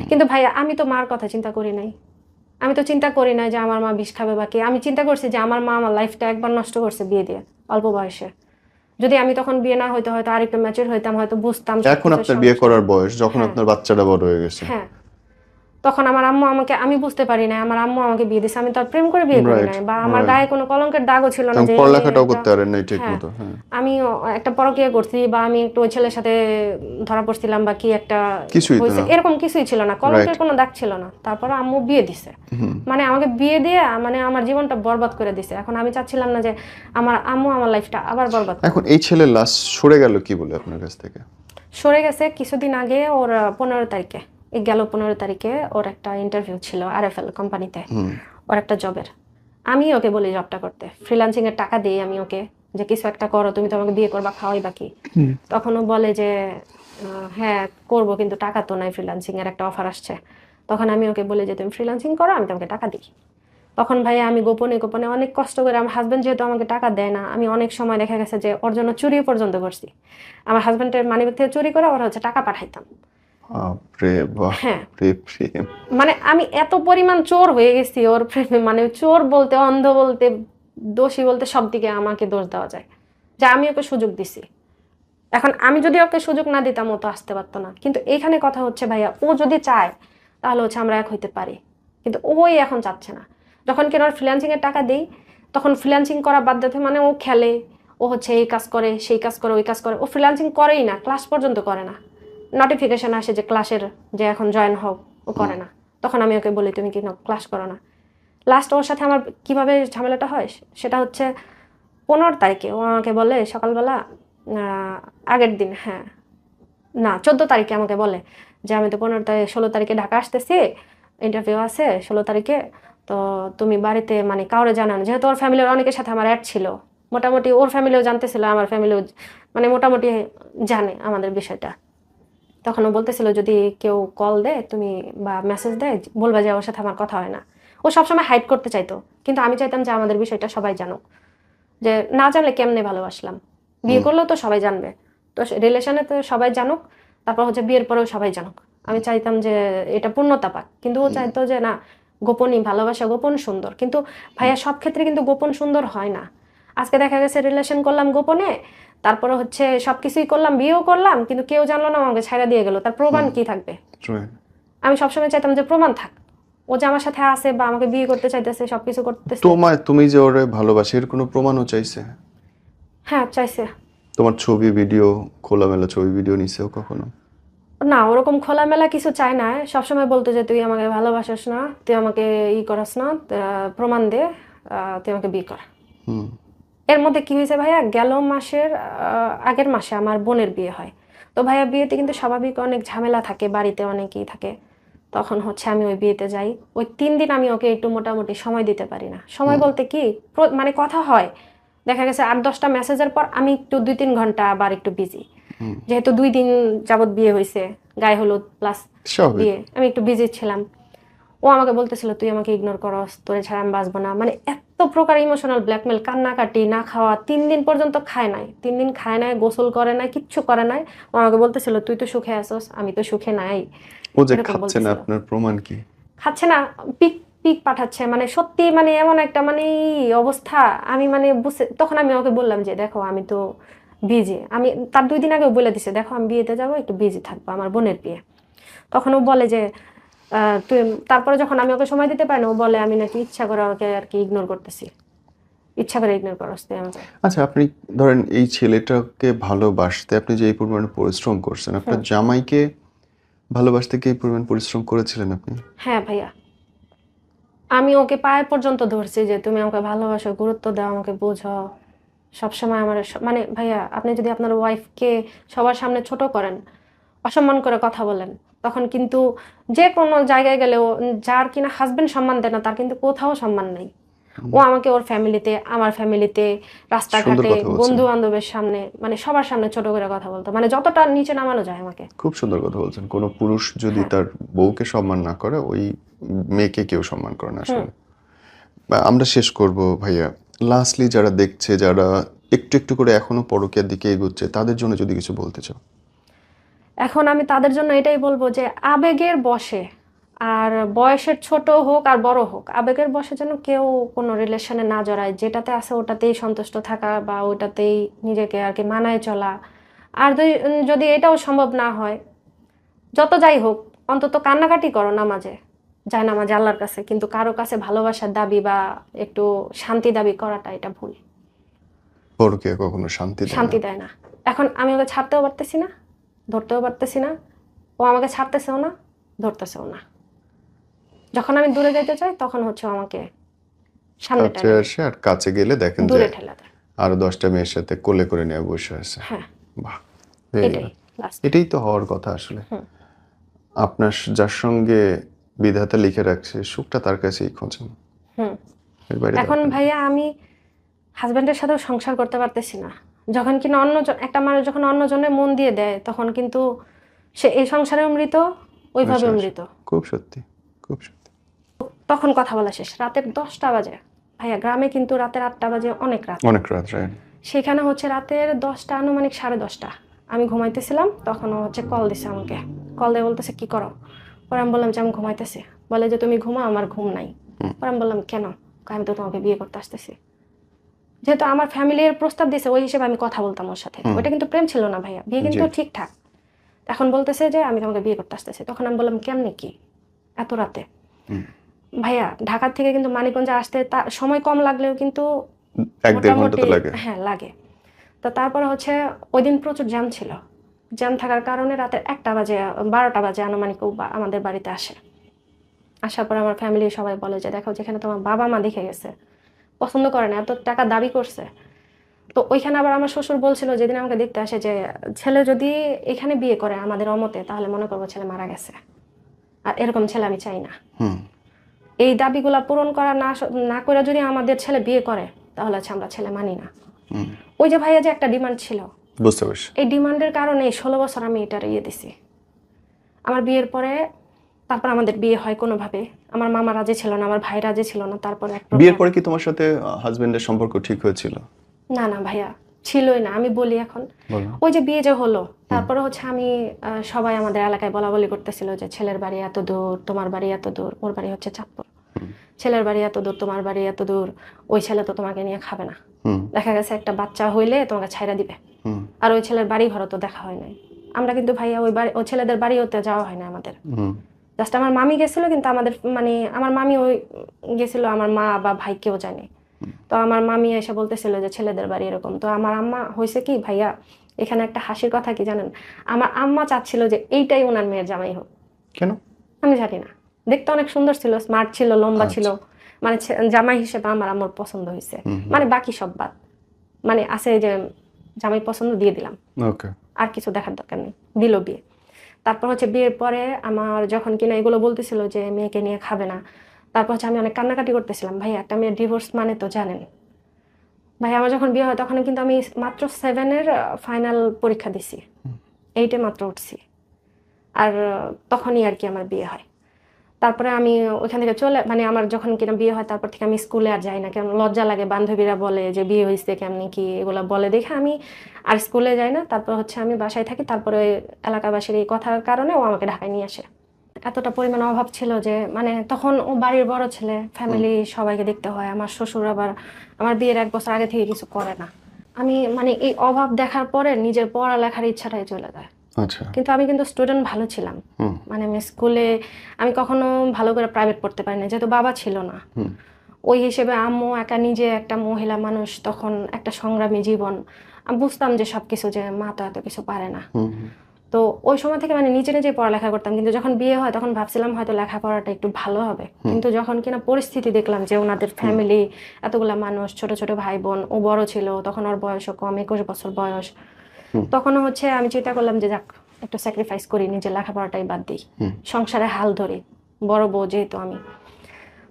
কিন্তু ভাইয়া আমি তো মার কথা চিন্তা করি নাই। আমি তো চিন্তা করি নাই যে আমার মা বিষ খাবে বা কি। আমি চিন্তা করছি যে আমার মা আমার লাইফটা একবার নষ্ট করছে বিয়ে দিয়ে, অল্প বয়সে। যদি আমি তখন বিয়ে না হইতে হয়তো আরেকটু ম্যাচিউর হইতাম, হয়তো বুঝতাম এখন সবকিছুর আপনার বিয়ে সমস্যা। করার বয়স, যখন হ্যাঁ, আপনার বাচ্চাটা বড় হয়ে গেছে। হ্যাঁ। তখন আমার আম্মু আমাকে, আমি বুঝতে পারি না, আমার আম্মু আমাকে বিয়ে দিছে। আমি তো আর প্রেম করে বিয়ে করি রাইট, নাই, বা আমার রাইট। গায়ে কোনো কলঙ্কের দাগও ছিল না এবং যে এই মেয়ে পড়ালেখাটাও একটা। করতে পারেন নাই ঠিক হ্যাঁ, মতো। হ্যাঁ, আমি একটা পরকীয়া করছি, বা আমি একটু ওই ছেলের সাথে ধরা পড়ছিলাম, বা কি একটা কিছুই তো হয়েছে, না। এরকম কিছুই ছিল না, কলঙ্কের রাইট। কোনো দাগ ছিল না। তারপরে আম্মু বিয়ে দিছে, মানে আমাকে বিয়ে দিয়ে মানে আমার জীবনটা বরবাদ করে দিছে। এখন আমি চাচ্ছিলাম না যে আমার আম্মু আমার লাইফটা আবার বরবাদ এখন করুক। এই ছেলে লাস্ট সরে গেল কি বলে আপনার কাছ থেকে? সরে গেছে কিছুদিন আগে, ওর 15 তারিখে, এই গেল 15 তারিখে ওর একটা ইন্টারভিউ ছিল RFL কোম্পানিতে, ওর একটা জবের। আমি ওকে বলি জবটা করতে, ফ্রিল্যান্সিং এর টাকা দিই আমি ওকে, যে কিছু একটা করো, তুমি তো আমাকে বিয়ে করবা, খাওয়াই বাকি। তখন ও বলে যে হ্যাঁ করবো, কিন্তু টাকা তো নাই, ফ্রিল্যান্সিং এর একটা অফার আসছে। তখন আমি ওকে বলি যে তুমি ফ্রিল্যান্সিং করো, আমি তোমাকে টাকা দিই। তখন ভাইয়া আমি গোপনে গোপনে অনেক কষ্ট করে, আমার হাজব্যান্ড যেহেতু আমাকে টাকা দেয় না, আমি অনেক সময় দেখা গেছে যে ওর জন্য চুরি পর্যন্ত করছি। আমার হাজব্যান্ডের মানিব্যাগ থেকে চুরি করে ওর হচ্ছে টাকা পাঠাইতাম। বাপরে বাপ, হ্যাঁ, প্রেম। মানে আমি এত পরিমাণ চোর হয়ে গেছি ওর প্রেমে, মানে চোর বলতে, অন্ধ বলতে, দোষী বলতে সব দিকে আমাকে দোষ দেওয়া যায়, যে আমি ওকে সুযোগ দিছি। এখন আমি যদি ওকে সুযোগ না দিতাম ও তো আসতে পারতো না। কিন্তু এইখানে কথা হচ্ছে ভাইয়া, ও যদি চায় তাহলে হচ্ছে আমরা এক হইতে পারি, কিন্তু ওই এখন চাচ্ছে না। যখন কিনা ওর ফ্রিল্যান্সিং এর টাকা দেই, তখন ফ্রিল্যান্সিং করা বাদ দিতে, মানে ও খেলে, ও হচ্ছে এই কাজ করে, সেই কাজ করে, ওই কাজ করে, ও ফ্রিল্যান্সিং করেই না, ক্লাস পর্যন্ত করে না। নোটিফিকেশন আসে যে ক্লাসের, যে এখন জয়েন হও, ও করে না। তখন আমি ওকে বলি তুমি কি ক্লাস করো না। লাস্ট ওর সাথে আমার কিভাবে ঝামেলাটা হয় সেটা হচ্ছে 15 তারিখে ও আমাকে বলে সকালবেলা, আগের দিন, হ্যাঁ না 14 তারিখে আমাকে বলে যে আমি তো 16 তারিখে ঢাকা আসতেছি, ইন্টারভিউ আছে 16 তারিখে, তো তুমি বাড়িতে মানে কাউরে জানানো, যেহেতু ওর ফ্যামিলির অনেকের সাথে আমার অ্যাড ছিল, মোটামুটি ওর ফ্যামিলিও জানতেছিল, আমার ফ্যামিলিও মানে মোটামুটি জানে আমাদের বিষয়টা। তখন ও বলতেছিল যদি কেউ কল দেয় তুমি বা মেসেজ দেয় বলবা যে ওর সাথে আমার কথা হয় না। ও সবসময় হাইড করতে চাইতো, কিন্তু আমি চাইতাম যে আমাদের বিষয়টা সবাই জানুক, যে না জানলে কেমনে ভালোবাসলাম, বিয়ে করলেও তো সবাই জানবে, তো রিলেশনে তো সবাই জানুক, তারপর হচ্ছে বিয়ের পরেও সবাই জানুক। আমি চাইতাম যে এটা পূর্ণতা পাক, কিন্তু ও চাইতো যে না, গোপনই ভালোবাসা, গোপন সুন্দর। কিন্তু ভাইয়া সব ক্ষেত্রে কিন্তু গোপন সুন্দর হয় না। আজকে দেখা গেছে রিলেশন করলাম গোপনে, তারপরে হচ্ছে সবকিছুই করলাম, বিয়েও করলাম, কিন্তু কেউ জানলো না, আমাকে ছাইড়া দিয়ে গেল, তার প্রমাণ কি থাকবে? আমি সবসময় চাইতাম যে প্রমাণ থাক, ও যে আমার সাথে আছে বা আমাকে বিয়ে করতে চাইতেছে, সবকিছু করতেছে। তুমি যে ওরে ভালোবাসো এর কোনো প্রমাণও চাইছে? হ্যাঁ চাইছে। তোমার ছবি ভিডিও, খোলামেলা ছবি ভিডিও নিছেও কখনো? না, ওরকম খোলামেলা কিছু চাই না, সবসময় বলতো যে তুই আমাকে ভালোবাসিস না, তুই আমাকে করাস না, প্রমাণ দে, তুই আমাকে বিয়ে কর। এর মধ্যে কি হয়েছে ভাইয়া, গেল মাসের আগের মাসে আমার বোনের বিয়ে হয়। তো ভাইয়া বিয়েতে কিন্তু স্বাভাবিক অনেক ঝামেলা থাকে, বাড়িতে অনেকেই থাকে। তখন হচ্ছে আমি ওই বিয়েতে যাই, ওই 3 দিন আমি ওকে একটু মোটামুটি সময় দিতে পারি না। সময় বলতে কি, মানে কথা হয়, দেখা গেছে 8-10টা মেসেজের পর আমি একটু 2-3 ঘন্টা আবার একটু বিজি, যেহেতু 2 দিন যাবত বিয়ে হয়েছে, গায়ে হলুদ প্লাস বিয়ে, আমি একটু বিজি ছিলাম। ও আমাকে বলতেছিল তুই আমাকে ইগনোর করস, তোরে ছাড়া আমি বাঁচবো না, মানে এত প্রকার ইমোশনাল ব্ল্যাকমেল, কান্নাকাটি, না খাওয়া, 3 দিন পর্যন্ত খায় নাই, 3 দিন খায় নাই, গোসল করে নাই, কিচ্ছু করে নাই। ও আমাকে বলতেছিল তুই তো সুখে আসস, আমি তো সুখে নাই। ও যে খাচ্ছে না, আপনার প্রমাণ কি? খাচ্ছে না, পিক পিক পাঠাচ্ছে, মানে সত্যি, মানে এমন একটা মানে অবস্থা, আমি মানে বুঝতে, তখন আমি ওকে বললাম যে দেখো আমি তো বিজি, আমি তার 2 দিন আগেও বলে দিছে দেখো আমি বিয়েতে যাবো, একটু বিজি থাকবো, আমার বোনের বিয়ে। তখন ও বলে যে তুই, তারপরে যখন আমি ওকে সময় দিতে পারি না, ও বলে আমি নাকি ইচ্ছা করে ওকে আর কি ইগনোর করতেছি, ইচ্ছা করে ইগনোর করস তুই আমাকে। আচ্ছা, আপনি ধরেন এই ছেলেটাকে ভালোবাসতে আপনি যে এই পরিমাণে পরিশ্রম করছেন, আপনার জামাইকে ভালোবাসতে কি এই পরিমাণ পরিশ্রম করেছিলেন আপনি? হ্যাঁ ভাইয়া, আমি ওকে পায়ে পর্যন্ত ধরছি যে তুমি আমাকে ভালোবাসো, গুরুত্ব দাও, আমাকে বোঝো, সবসময় আমার মানে ভাইয়া, আপনি যদি আপনার ওয়াইফকে সবার সামনে ছোট করেন, অসম্মান করে কথা বলেন, তখন কিন্তু যে কোনো জায়গায় গেলেও যার কিনা হাজবেন্ড সম্মান দেয় না, তার কিন্তু কোথাও সম্মান নেই। ও আমাকে ওর ফ্যামিলিতে, আমার ফ্যামিলিতে, রাস্তাঘাটে, বন্ধু বান্ধবের সামনে, মানে সবার সামনে ছোট করে কথা বলতো, মানে যতটা নিচে নামানো যায় আমাকে। খুব সুন্দর কথা বলছেন। কোনো পুরুষ যদি তার বউকে সম্মান না করে, ওই মেয়েকে কেউ সম্মান করে না আসলে। আমরা শেষ করব ভাইয়া, লাস্টলি যারা দেখছে, যারা একটু একটু করে এখনো পরকীয়ার দিকে এগোচ্ছে, তাদের জন্য যদি কিছু বলতে চাও? এখন আমি তাদের জন্য এটাই বলবো যে আবেগের বশে, আর বয়সের ছোট হোক আর বড় হোক, আবেগের বশে যেন কেউ কোনো রিলেশনে না জড়ায়, যেটাতে আছে ওটাতেই সন্তুষ্ট থাকা বা ওটাতেই নিজেকে আর কি মানায় চলা। আর যদি এটাও সম্ভব না হয়, যত যাই হোক, অন্তত কান্নাকাটি করো নামাজে, যায় নামাজে আল্লাহর কাছে, কিন্তু কারো কাছে ভালোবাসার দাবি বা একটু শান্তি দাবি করাটা এটা ভুল। পরকীয়া কখনো শান্তি দেয় না। এখন আমি ওকে ছাড়তেও পারতেছি না, ধরতেও পারতেছি না, ও আমাকে ছাড়তেছেও না, ধরতেছেও না। যখন আমি দূরে যেতে চাই তখন হচ্ছে আমাকে সামনে কাছে আসে, আর কাছে গেলে দেখেন যে দূরে ঠেলা দেয়। আরো 10টা মেয়ের সাথে কোলে করে নিয়ে বসে আছে। হ্যাঁ, বাহ, এটাই তো হওয়ার কথা আসলে। আপনার যার সঙ্গে বিধাতা লিখে রাখছে, সুখটা তার কাছেই খোঁজেন। এখন ভাইয়া আমি হাজবেন্ডের সাথেও সংসার করতে পারতেছি না, যখন কিনা একটা মানুষ যখন অন্যজনের মন দিয়ে দেয়, তখন কিন্তু সে এই সংসারে মৃত, ওইভাবে মৃত। খুব সত্যি, খুব সত্যি। তখন কথা বলা শেষ, রাতের 10টা বাজে ভাইয়া, গ্রামে কিন্তু রাতের 8টা বাজে অনেক রাত, অনেক রাত। সেখানে হচ্ছে রাতের 10টা, আনুমানিক 10:30, আমি ঘুমাইতেছিলাম, তখন হচ্ছে কল দিছে আমাকে, কল দিয়ে বলতেছে কি করো? পরে আমি বললাম যে আমি ঘুমাইতেছি। বলে যে তুমি ঘুমা, আমার ঘুম নাই। পরে আমি বললাম কেন? আমি তো তোমাকে বিয়ে করতে আসতেছি। যেহেতু আমার ফ্যামিলির প্রস্তাব দিয়েছে, ওই হিসেবে আমি কথা বলতাম ওর সাথে, ওইটা কিন্তু প্রেম ছিল না ভাইয়া, বিয়ে কিন্তু ঠিকঠাক। এখন বলতেছে যে আমি তোমাকে বিয়ে করতে আসতেছি। তখন আমি বললাম কেমনে কি এত রাতে? ভাইয়া ঢাকা থেকে কিন্তু মানিকগঞ্জে আসতে সময় কম লাগলেও কিন্তু 1-1.5 ঘন্টা তো লাগে। হ্যাঁ লাগে। তো তারপরে হচ্ছে ওই দিন প্রচুর জ্যাম ছিল, জ্যাম থাকার কারণে রাতের 1টা বাজে, 12টা বাজে আনুমানিক আমাদের বাড়িতে আসে। আসার পর আমার ফ্যামিলি সবাই বলে যে দেখো, যেখানে তোমার বাবা মা দেখে গেছে, পছন্দ করে না, এত টাকা দাবি করছে। তো ওইখানে আবার আমার শ্বশুর বলছিল যেদিন আমাকে দেখতে আসে যে ছেলে যদি এখানে বিয়ে করে আমাদের অমতে, তাহলে মনে করবো ছেলে মারা গেছে। আর এরকম ছেলে আমি চাই না। হুম এই দাবিগুলা পূরণ করা না করে যদি আমাদের ছেলে বিয়ে করে তাহলে হচ্ছে আমরা ছেলে মানি না। হুম ওই যে ভাইয়া যে একটা ডিমান্ড ছিল, বুঝতে পারছি। এই ডিমান্ডের কারণে 16 বছর আমি এটার ইয়ে দিছি। আমার বিয়ের পরে তারপর আমাদের বিয়ে হয় কোনোভাবে। আমার মামা রাজি ছিল না, আমার ভাই রাজি ছিল না। তারপর এক বিয়ের প্রকার পরে কি তোমার সাথে হাজবেন্ডের সম্পর্ক ঠিক হয়েছিল? না না ভাইয়া, ছিলই না। আমি বলি এখন, বলো। ওই যে বিয়ে যে হলো তারপরে হচ্ছে আমি সবাই আমাদের এলাকায় বলা বলি করতেছিল যে ছেলের বাড়ি এত দূর, তোমার বাড়ি এত দূর, ওর বাড়ি হচ্ছে চাঁদপুর, ছেলের বাড়ি এত দূর, তোমার বাড়ি এত দূর, ওই ছেলে তো তোমাকে নিয়ে খাবে না। হুম দেখা গেছে একটা বাচ্চা হইলে তোমাকে ছাইরা দিবে। হুম আর ওই ছেলের বাড়ি ঘরও তো দেখা হয় নাই। আমরা কিন্তু ভাইয়া ওই বাড়ি, ওই ছেলেদের বাড়িওতে যাওয়া হয় না আমাদের। হুম জাস্ট আমার মামি গেছিল, কিন্তু আমাদের মানে আমার মামি ওই গেছিল, আমার মা বা ভাই কেউ জানে। তো আমার মামি এসে বলতেছিল যে ছেলেদের বাড়ি এরকম। তো আমার আম্মা হয়েছে কি ভাইয়া, এখানে একটা হাসির কথা কি জানেন, আমার আম্মা চাচ্ছিল যে এইটাই ওনার মেয়ের জামাই হোক। কেন? আমি জানি না, দেখতে অনেক সুন্দর ছিল, স্মার্ট ছিল, লম্বা আচ্ছা। ছিল, মানে জামাই হিসেবে আমার আম্মুর পছন্দ হয়েছে। হুম মানে বাকি সব বাদ, মানে আছে যে জামাই পছন্দ দিয়ে দিলাম, ওকে। আর কিছু দেখার দরকার নেই, দিল বিয়ে। তারপর হচ্ছে বিয়ের পরে আমার যখন কিনা এগুলো বলতেছিল যে মেয়েকে নিয়ে খাবে না, তারপর হচ্ছে আমি অনেক কান্নাকাটি করতেছিলাম। ভাই একটা মেয়ের ডিভোর্স মানে তো জানেন ভাই, আমার যখন বিয়ে হয় তখন কিন্তু আমি মাত্র 7-এর ফাইনাল পরীক্ষা দিছি, 8-এ মাত্র উঠছি। আর তখনই আর কি আমার বিয়ে হয়। তারপরে আমি ওইখান থেকে চলে, মানে আমার যখন কিনা বিয়ে হয় তারপর থেকে আমি স্কুলে আর যাই না, কেন লজ্জা লাগে, বান্ধবীরা বলে যে বিয়ে হয়েছে কেমনি কি এগুলো বলে দেখে আমি আর স্কুলে যাই না। তারপর হচ্ছে আমি বাসায় থাকি। তারপরে ওই এলাকাবাসীর এই কথার কারণে ও আমাকে ঢাকায় নিয়ে আসে। এতটা পরিমাণ অভাব ছিল যে মানে তখন ও বাড়ির বড় ছেলে, ফ্যামিলি সবাইকে দেখতে হয়। আমার শ্বশুর আবার আমার বিয়ের 1 বছর আগে থেকে কিছু করে না। আমি মানে এই অভাব দেখার পরে নিজের পড়ালেখার ইচ্ছাটাই চলে যায়। আচ্ছা। কিন্তু আমি কিন্তু স্টুডেন্ট ভালো ছিলাম, হুম মানে আমি স্কুলে আমি কখনো ভালো করে প্রাইভেট পড়তে পারি না, যেহেতু বাবা ছিল না। হুম ওই হিসেবে আম্মু একা, নিজে একটা মহিলা মানুষ, তখন একটা সংগ্রামী জীবন। আমি বুঝতাম যে সবকিছু, যে মা তো এত কিছু পারে না। হুম হুম তো ওই সময় থেকে মানে নিজে নিজে পড়ালেখা করতাম। কিন্তু যখন বিয়ে হয় তখন ভাবছিলাম হয়তো লেখাপড়াটা একটু ভালো হবে, কিন্তু যখন কিনা পরিস্থিতি দেখলাম যে ওনাদের ফ্যামিলি এতগুলা মানুষ, ছোট ছোট ভাই বোন, ও বড় ছিল তখন, ওর বয়সও কম, 21 বছর বয়স। তখন হচ্ছে আমি চিন্তা করলাম যে যাক, একটু স্যাক্রিফাইস করি, নিজের লেখাপড়াটাই বাদ দিই, সংসারে হাল ধরি, বড় বউ যেহেতু আমি।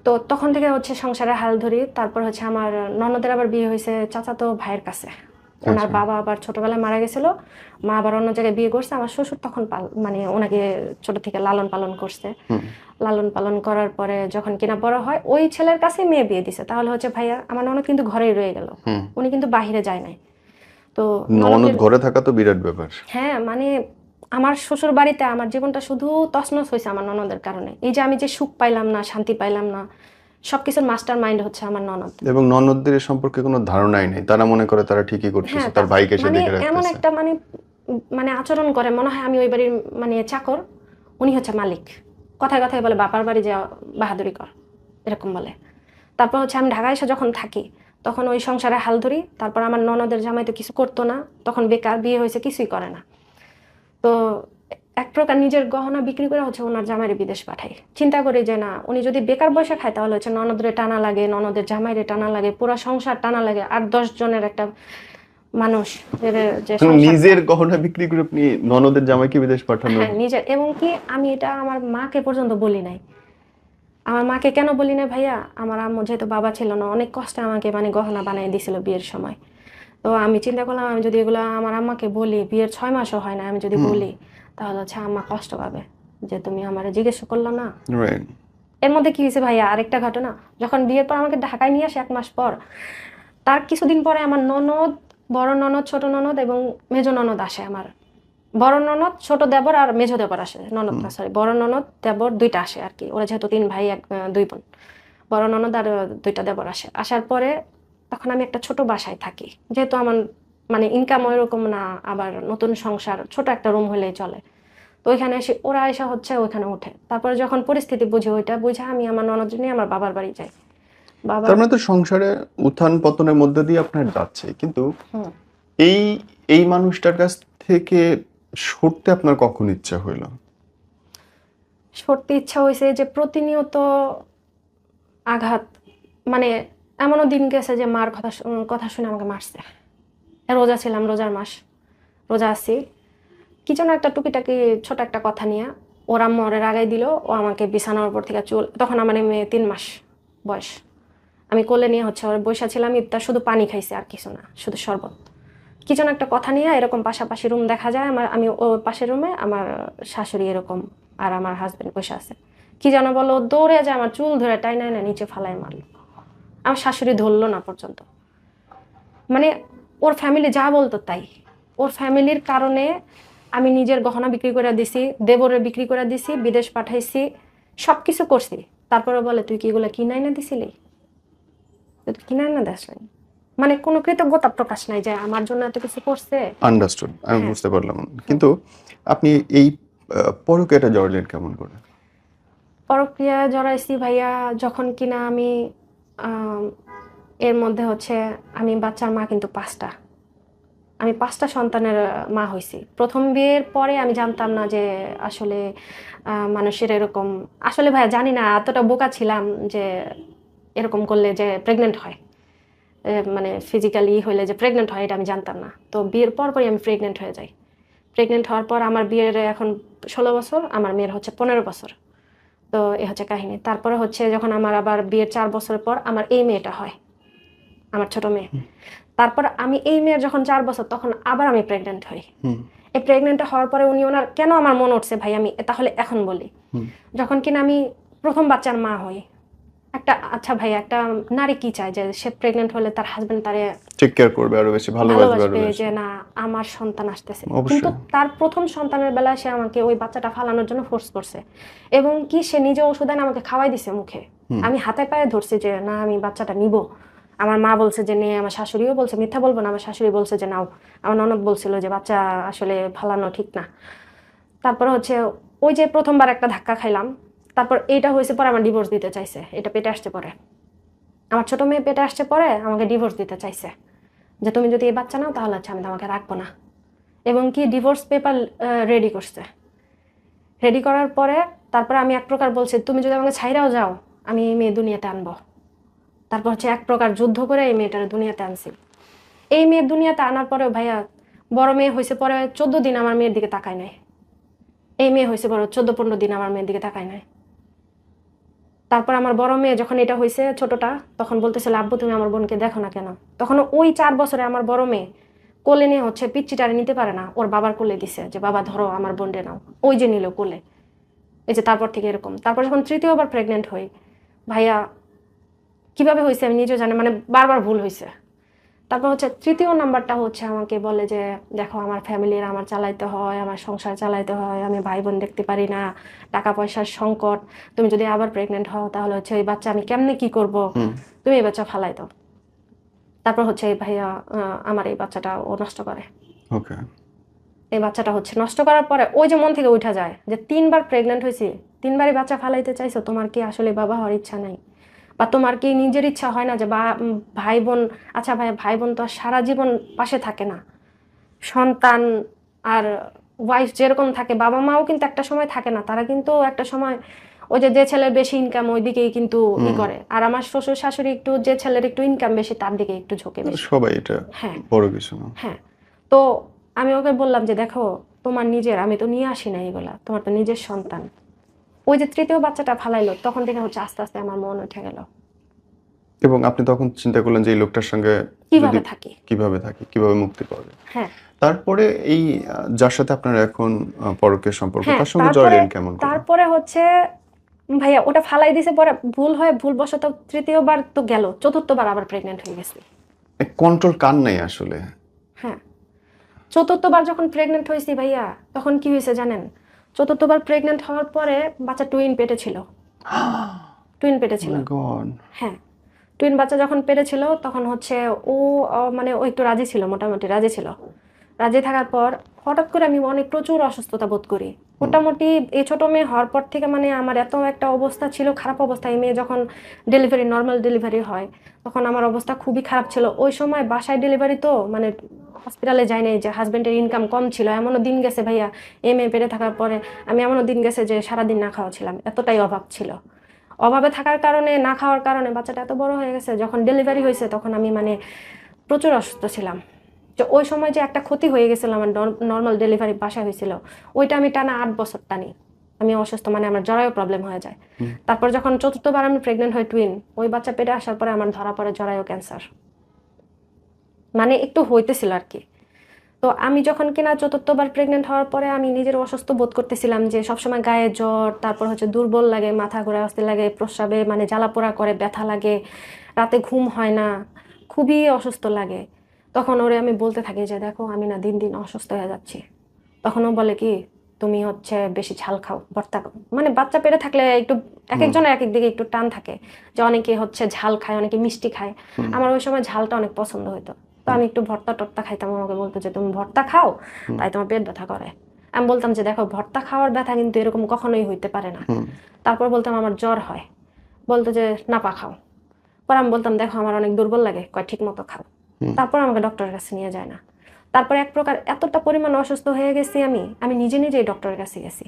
তো তখন থেকে হচ্ছে সংসারে হাল ধরি। তারপর হচ্ছে আমার ননদের আবার বিয়ে হয়েছে চাচাতো ভাইয়ের কাছে। ওনার আচ্ছা। বাবা আবার ছোটবেলায় মারা গেছিল, মা আবার অন্য জায়গায় বিয়ে করছে। আমার শ্বশুর তখন মানে ওনাকে ছোট থেকে লালন পালন করছে। হুম লালন পালন করার পরে যখন কিনা বড় হয়, ওই ছেলের কাছে মেয়ে বিয়ে দিছে। তাহলে হচ্ছে ভাইয়া আমার ননদ কিন্তু ঘরেই রয়ে গেল, হুম উনি কিন্তু বাহিরে যায় নাই। তো ননদ ননদের, ঘরে থাকা তো বিরাট ব্যাপার। হ্যাঁ মানে আমার শ্বশুর বাড়িতে আমার জীবনটা শুধু তছনছ হয়েছে আমার ননদের কারণে। এই যে আমি যে সুখ পাইলাম না, শান্তি পাইলাম না, সবকিছুর মাস্টার মাইন্ড হচ্ছে আমার ননদ। এবং ননদদের এ সম্পর্কে কোনো ধারণাই নেই, তারা মনে করে তারা ঠিকই করতেছে, হ্যাঁ, তার ভাইকে সে মানে দেখে এমন রাখতেছে। একটা মানে মানে আচরণ করে, মনে হয় আমি ওই বাড়ির মানে চাকর, উনি হচ্ছে মালিক। কথায় কথায় বলে বাপার বাড়ি যা বাহাদুরি কর, এরকম বলে। তারপর হচ্ছে আমি ঢাকায় এসে যখন থাকি তখন ওই সংসারে হাল ধরি। তারপর আমার ননদের জামাই তো কিছু করতো না, তখন বেকার, বিয়ে হয়েছে, কিছুই করে না। তো এক প্রকার নিজের গহনা বিক্রি করে হচ্ছে ওনার জামাইরে বিদেশ পাঠাই। চিন্তা করি যে না, উনি যদি বেকার বসে খায় তাহলে হচ্ছে ননদরে টানা লাগে, ননদের জামাইরে টানা লাগে, পুরো সংসার টানা লাগে। 8-10 জনের একটা মানুষ যে মানে সংসারটা, নিজের গহনা বিক্রি করে আপনি ননদের জামাইকে বিদেশ পাঠানোর? হ্যাঁ নিজের। এবং কি আমি এটা আমার মাকে পর্যন্ত বলি নাই। আমার মাকে কেন বলি না ভাইয়া, আমার আম্মু যেহেতু বাবা ছিল না, অনেক কষ্টে আমাকে মানে গহনা বানিয়ে দিছিল বিয়ের সময়। তো আমি চিন্তা করলাম আমি যদি এগুলো আমার আম্মাকে বলি, বিয়ের 6 মাসও হয় না, আমি যদি বলি তাহলে হচ্ছে আম্মা কষ্ট পাবে যে তুমি আমারে জিজ্ঞেস করলো না। রাইট। এর মধ্যে কি হয়েছে ভাইয়া, আরেকটা ঘটনা, যখন বিয়ের পর আমাকে ঢাকায় নিয়ে আসে 1 মাস পর, তার কিছুদিন পরে আমার ননদ, বড় ননদ, ছোট ননদ এবং মেজো ননদ আসে। আমার বড় ননদ, ছোট দেবর আর মেজো দেবর আসে, ননদ না সরি, বড় ননদ দেবর 2টা আসে আর কি, ওরা যেহেতু 3 ভাই 2 বোন। বড় ননদ আর 2টা দেবর আসে। আসার পরে তখন আমি একটা ছোট বাসায় থাকি, যেহেতু আমার মানে ইনকাম ওইরকম না, আবার নতুন সংসার, ছোট একটা রুম হলেই চলে। তো ওইখানে এসে ওরা এসে হচ্ছে ওইখানে উঠে। তারপরে যখন পরিস্থিতি বুঝি, ওইটা বুঝে আমি আমার ননদ নিয়ে আমার বাবার বাড়ি যাই। বাবা, তার মানে তো সংসারে উত্থান পতনের মধ্যে দিয়ে আপনার যাচ্ছে, কিন্তু হুম, এই এই মানুষটার কাছ থেকে সরতে আপনার কখন ইচ্ছা হইলো? সত্যি ইচ্ছা হয়েছে যে প্রতিনিয়ত আঘাত, মানে এমনও দিন গেছে যে মার কথা শুনে আমাকে মারছে। রোজা ছিলাম, রোজার মাস, রোজা আছি, কি যেন একটা টুকিটাকি ছোট একটা কথা নিয়ে ওর আম্মু ওরে রাগাই দিল, ও আমাকে বিছানার উপর থেকে চুল, তখন আমার মেয়ে 3 মাস বয়স, আমি কোলে নিয়ে হচ্ছে ওর বসে ছিলাম, ইফতার শুধু পানি খাইছে আর কিছু না, শুধু শরবত। কি যেন একটা কথা নিয়ে এরকম পাশাপাশি রুম দেখা যায়, আমি ওর পাশের রুমে, আমার শাশুড়ি এরকম আর আমার হাজবেন্ড বসে আছে। কি যেন বলো, দৌড়ে যায় আমার চুল ধরে টাই নাই না নিচে ফালাই মারলো। আমার শাশুড়ি ধরলো না পর্যন্ত, মানে ওর ফ্যামিলি যা বলতো তাই। ওর ফ্যামিলির কারণে আমি নিজের গহনা বিক্রি করে দিছি, দেবরে বিক্রি করে দিছি, বিদেশ পাঠাইছি, সব কিছু করছি। তারপরে বলে তুই কি এগুলো কিনাই না দিছিলি, তুই কিনাই না দেশ নাই, মানে কোনো কৃতজ্ঞতা প্রকাশ নাই যে আমার জন্য এত কিছু করছে। আন্ডারস্টুড, আমি হ্যাঁ। বুঝতে পারলাম। কিন্তু আপনি এই পরকীয়াটা জড়লেন কেমন করে? পরক্রিয়া জড়াইছি ভাইয়া যখন কিনা আমি আম, এর মধ্যে হচ্ছে আমি বাচ্চার মা কিন্তু 5টা, আমি 5টা সন্তানের মা হয়েছি। প্রথম বিয়ের পরে আমি জানতাম না যে আসলে মানুষের এরকম, আসলে ভাইয়া জানি না, এতটা বোকা ছিলাম যে এরকম করলে যে প্রেগনেন্ট হয়, মানে ফিজিক্যালি হইলে যে প্রেগনেন্ট হয় এটা আমি জানতাম না। তো বিয়ের পরই আমি প্রেগনেন্ট হয়ে যাই। প্রেগনেন্ট হওয়ার পর আমার বিয়ের এখন 16 বছর, আমার মেয়ের হচ্ছে 15 বছর। তো এ হচ্ছে কাহিনী। তারপরে হচ্ছে যখন আমার আবার বিয়ের 4 বছর পর আমার এই মেয়েটা হয়, আমার ছোট মেয়ে। তারপর আমি এই মেয়ের যখন 4 বছর তখন আবার আমি প্রেগনেন্ট হই। এই প্রেগনেন্ট হওয়ার পরে উনি ওনার কেন আমার মনে উঠছে ভাই, আমি তাহলে এখন বলি। যখন কিনা আমি প্রথম বাচ্চার মা হই, একটা আচ্ছা ভাই, একটা নারী কি চায় যে সে প্রেগনেন্ট হলে তার হাজবেন্ড তারে টেক কেয়ার করবে, আরো বেশি ভালোবাসবে, আরো ভালোবাসবে, বেশি। যে না আমার সন্তান আসতেছে। অবশ্যই। কিন্তু তার প্রথম সন্তানের বেলায় সে আমাকে ওই বাচ্চাটা ফালানোর জন্য ফোর্স করছে, এবং কি সে নিজে ওষুধ এনে আমাকে খাওয়াই দিছে মুখে। আমি হাতে পায়ে ধরছি যে না আমি বাচ্চাটা নিব। আমার মা বলছে যে নিয়ে, আমার শাশুড়িও বলছে, মিথ্যা বলবো না, আমার শাশুড়ি বলছে যে নাও। আমার ননদ বলছিল যে বাচ্চা আসলে ফালানো ঠিক না। তারপর হচ্ছে ওই যে প্রথমবার একটা ধাক্কা খাইলাম, তারপর এইটা হয়েছে পরে আমার ডিভোর্স দিতে চাইছে, এটা পেটে আসছে পরে, আমার ছোট মেয়ে পেটে আসছে পরে আমাকে ডিভোর্স দিতে চাইছে, যে তুমি যদি এই বাচ্চা নাও তাহলে হচ্ছে আমি তোমাকে রাখবো না। এবং কি ডিভোর্স পেপার রেডি করছে। রেডি করার পরে তারপরে আমি এক প্রকার বলছি তুমি যদি আমাকে ছাইরাও যাও আমি এই মেয়ে দুনিয়াতে আনবো। তারপর হচ্ছে এক প্রকার যুদ্ধ করে এই মেয়েটার দুনিয়াতে আনছি। এই মেয়ের দুনিয়াতে আনার পরেও ভাইয়া, বড় মেয়ে হয়েছে পরে 14 দিন আমার মেয়ের দিকে তাকায় নাই। এই মেয়ে হয়েছে বড় 14-15 দিন আমার মেয়ের দিকে তাকায় নাই। তারপর আমার বড় মেয়ে যখন এটা হয়েছে ছোটটা, তখন বলতেছিল আব্বু তুমি আমার বোনকে দেখো না কেন। তখন ওই 4 বছরে আমার বড় মেয়ে কোলে নিয়ে হচ্ছে পিচ্চিটারে নিতে পারে না, ওর বাবার কোলে দিছে যে বাবা ধরো আমার বোনরে নাও, ওই যে নিল কোলে। এই যে তারপর থেকে এরকম। তারপর যখন তৃতীয়বার প্রেগনেন্ট হই ভাইয়া, কিভাবে হয়েছে আমি নিজেও জানি, মানে বারবার ভুল হয়েছে। তারপর হচ্ছে তৃতীয় নাম্বারটা হচ্ছে আমাকে বলে যে দেখো আমার ফ্যামিলির আমার চালাইতে হয়, আমার সংসার চালাইতে হয়, আমি ভাই বোন দেখতে পারি না, টাকা পয়সার সংকট, তুমি যদি আবার প্রেগনেন্ট হও তাহলে হচ্ছে ওই বাচ্চা আমি কেমনে কি করব, তুমি এই বাচ্চা ফালাই দাও। তারপর হচ্ছে এই ভাইয়া আমার এই বাচ্চাটা ও নষ্ট করে। ওকে। এই বাচ্চাটা হচ্ছে নষ্ট করার পরে ওই যে মন থেকে উঠা যায় যে 3বার প্রেগনেন্ট হয়েছি, 3বারই বাচ্চা ফালাইতে চাইছো, তোমার কি আসলে বাবা হওয়ার ইচ্ছা নাই, বা তোমার কি নিজের ইচ্ছা হয় না যে ভাই বোন, আচ্ছা ভাই ভাই বোন তো আর সারা জীবন পাশে থাকে না, সন্তান আর ওয়াইফ যেরকম থাকে বাবা মাও কিন্তু একটা সময় থাকে না, তারা কিন্তু একটা সময় ওই যে ছেলের বেশি ইনকাম ওই দিকেই কিন্তু ই করে। আর আমার শ্বশুর শাশুড়ি একটু যে ছেলের একটু ইনকাম বেশি তার দিকে একটু ঝোঁকে বেশি। সবাই এটা হ্যাঁ বড় কিছু না। হ্যাঁ। তো আমি ওকে বললাম যে দেখো তোমার নিজের, আমি তো নিয়ে আসি না এগুলা, তোমার তো নিজের সন্তান। ওই যে তৃতীয় বাচ্চাটা ফালাইলো তখন থেকে হচ্ছে আস্তে আস্তে আমার মন উঠে গেল এবং আপনি তখন চিন্তা করলেন যে এই লোকটার সঙ্গে কিভাবে থাকি। কিভাবে মুক্তি পাবে। হ্যাঁ তারপরে এই যার সাথে আপনার এখন পরকীয় সম্পর্ক, হ্যাঁ। তার সঙ্গে জড়লেন কেমন করে? তারপরে হচ্ছে ভাইয়া ওটা ফালাই দিছে পরে ভুলবশত তৃতীয়বার তো গেল, চতুর্থবার আবার প্রেগনেন্ট হয়ে গেছি। কন্ট্রোল কার নাই আসলে। হ্যাঁ, চতুর্থবার যখন প্রেগনেন্ট হয়েছি ভাইয়া তখন কি হয়েছে জানেন, চতুর্থবার প্রেগনেন্ট হওয়ার পরে বাচ্চা টুইন পেটে ছিল। হ্যাঁ, টুইন বাচ্চা যখন পেটে ছিল তখন হচ্ছে ও মানে ও একটু রাজি ছিল, মোটামুটি রাজি ছিল। রাজি থাকার পর হঠাৎ করে আমি অনেক প্রচুর অসুস্থতা বোধ করি। মোটামুটি এই ছোট মেয়ে হওয়ার পর থেকে মানে আমার এত একটা অবস্থা ছিল, খারাপ অবস্থা। এই মেয়ে যখন নর্মাল ডেলিভারি হয় তখন আমার অবস্থা খুবই খারাপ ছিল। ওই সময় বাসায় ডেলিভারি তো মানে হসপিটালে যাই নাই, যে হাজবেন্ডের ইনকাম কম ছিল, এমনও দিন গেছে ভাইয়া এই মেয়ে পেটে থাকার পরে আমি এমনও দিন গেছে যে সারাদিন না খাওয়া ছিলাম, এতটাই অভাব ছিল। অভাবে থাকার কারণে, না খাওয়ার কারণে বাচ্চাটা এত বড় হয়ে গেছে। যখন ডেলিভারি হয়েছে তখন আমি মানে প্রচুর অসুস্থ ছিলাম। যে ওই সময় যে একটা ক্ষতি হয়ে গেছিল আমার, নর্মাল ডেলিভারি বাসায় হয়েছিল, ওইটা আমি টানা 8 বছর টানি। আমি অসুস্থ, মানে আমার জরায়ু প্রবলেম হয়ে যায়। তারপর যখন 4র্থবার আমি প্রেগনেন্ট হই টুইন, ওই বাচ্চা পেটে আসার পরে আমার ধরা পড়ে জরায়ু ক্যান্সার, মানে একটু হইতেছিল আর কি। তো আমি যখন কিনা 4র্থবার প্রেগনেন্ট হওয়ার পরে আমি নিজের অসুস্থ বোধ করতেছিলাম, যে সবসময় গায়ে জ্বর, তারপর হচ্ছে দুর্বল লাগে, মাথা ঘোরা অস্থির লাগে, প্রস্রাবে মানে জ্বালাপোড়া করে, ব্যথা লাগে, রাতে ঘুম হয় না, খুবই অসুস্থ লাগে। তখন ওরে আমি বলতে থাকি যে দেখো আমি না দিন দিন অসুস্থ হয়ে যাচ্ছি। তখন ও বলে কি, তুমি হচ্ছে বেশি ঝাল খাও, ভর্তা খাও। মানে বাচ্চা পেটে থাকলে একটু এক একজনের এক এক দিকে একটু টান থাকে, যে অনেকে হচ্ছে ঝাল খায়, অনেকে মিষ্টি খায়। আমার ওই সময় ঝালটা অনেক পছন্দ হতো, তো আমি একটু ভর্তা টর্তা খাইতাম। আমাকে বলতো যে তুমি ভর্তা খাও, তাই তোমার পেট ব্যথা করে। আমি বলতাম যে দেখো ভর্তা খাওয়ার ব্যথা কিন্তু এরকম কখনোই হইতে পারে না। তারপর বলতাম আমার জ্বর হয়, বলতো যে নাপা খাও। পরে আমি বলতাম দেখো আমার অনেক দুর্বল লাগে, কয় ঠিক মতো খাও। তারপর আমাকে ডক্টরের কাছে নিয়ে যায় না। তারপর এক প্রকার এতটা পরিমাণ অসুস্থ হয়ে গেছি আমি নিজে নিজেই ডক্টরের কাছে গেছি।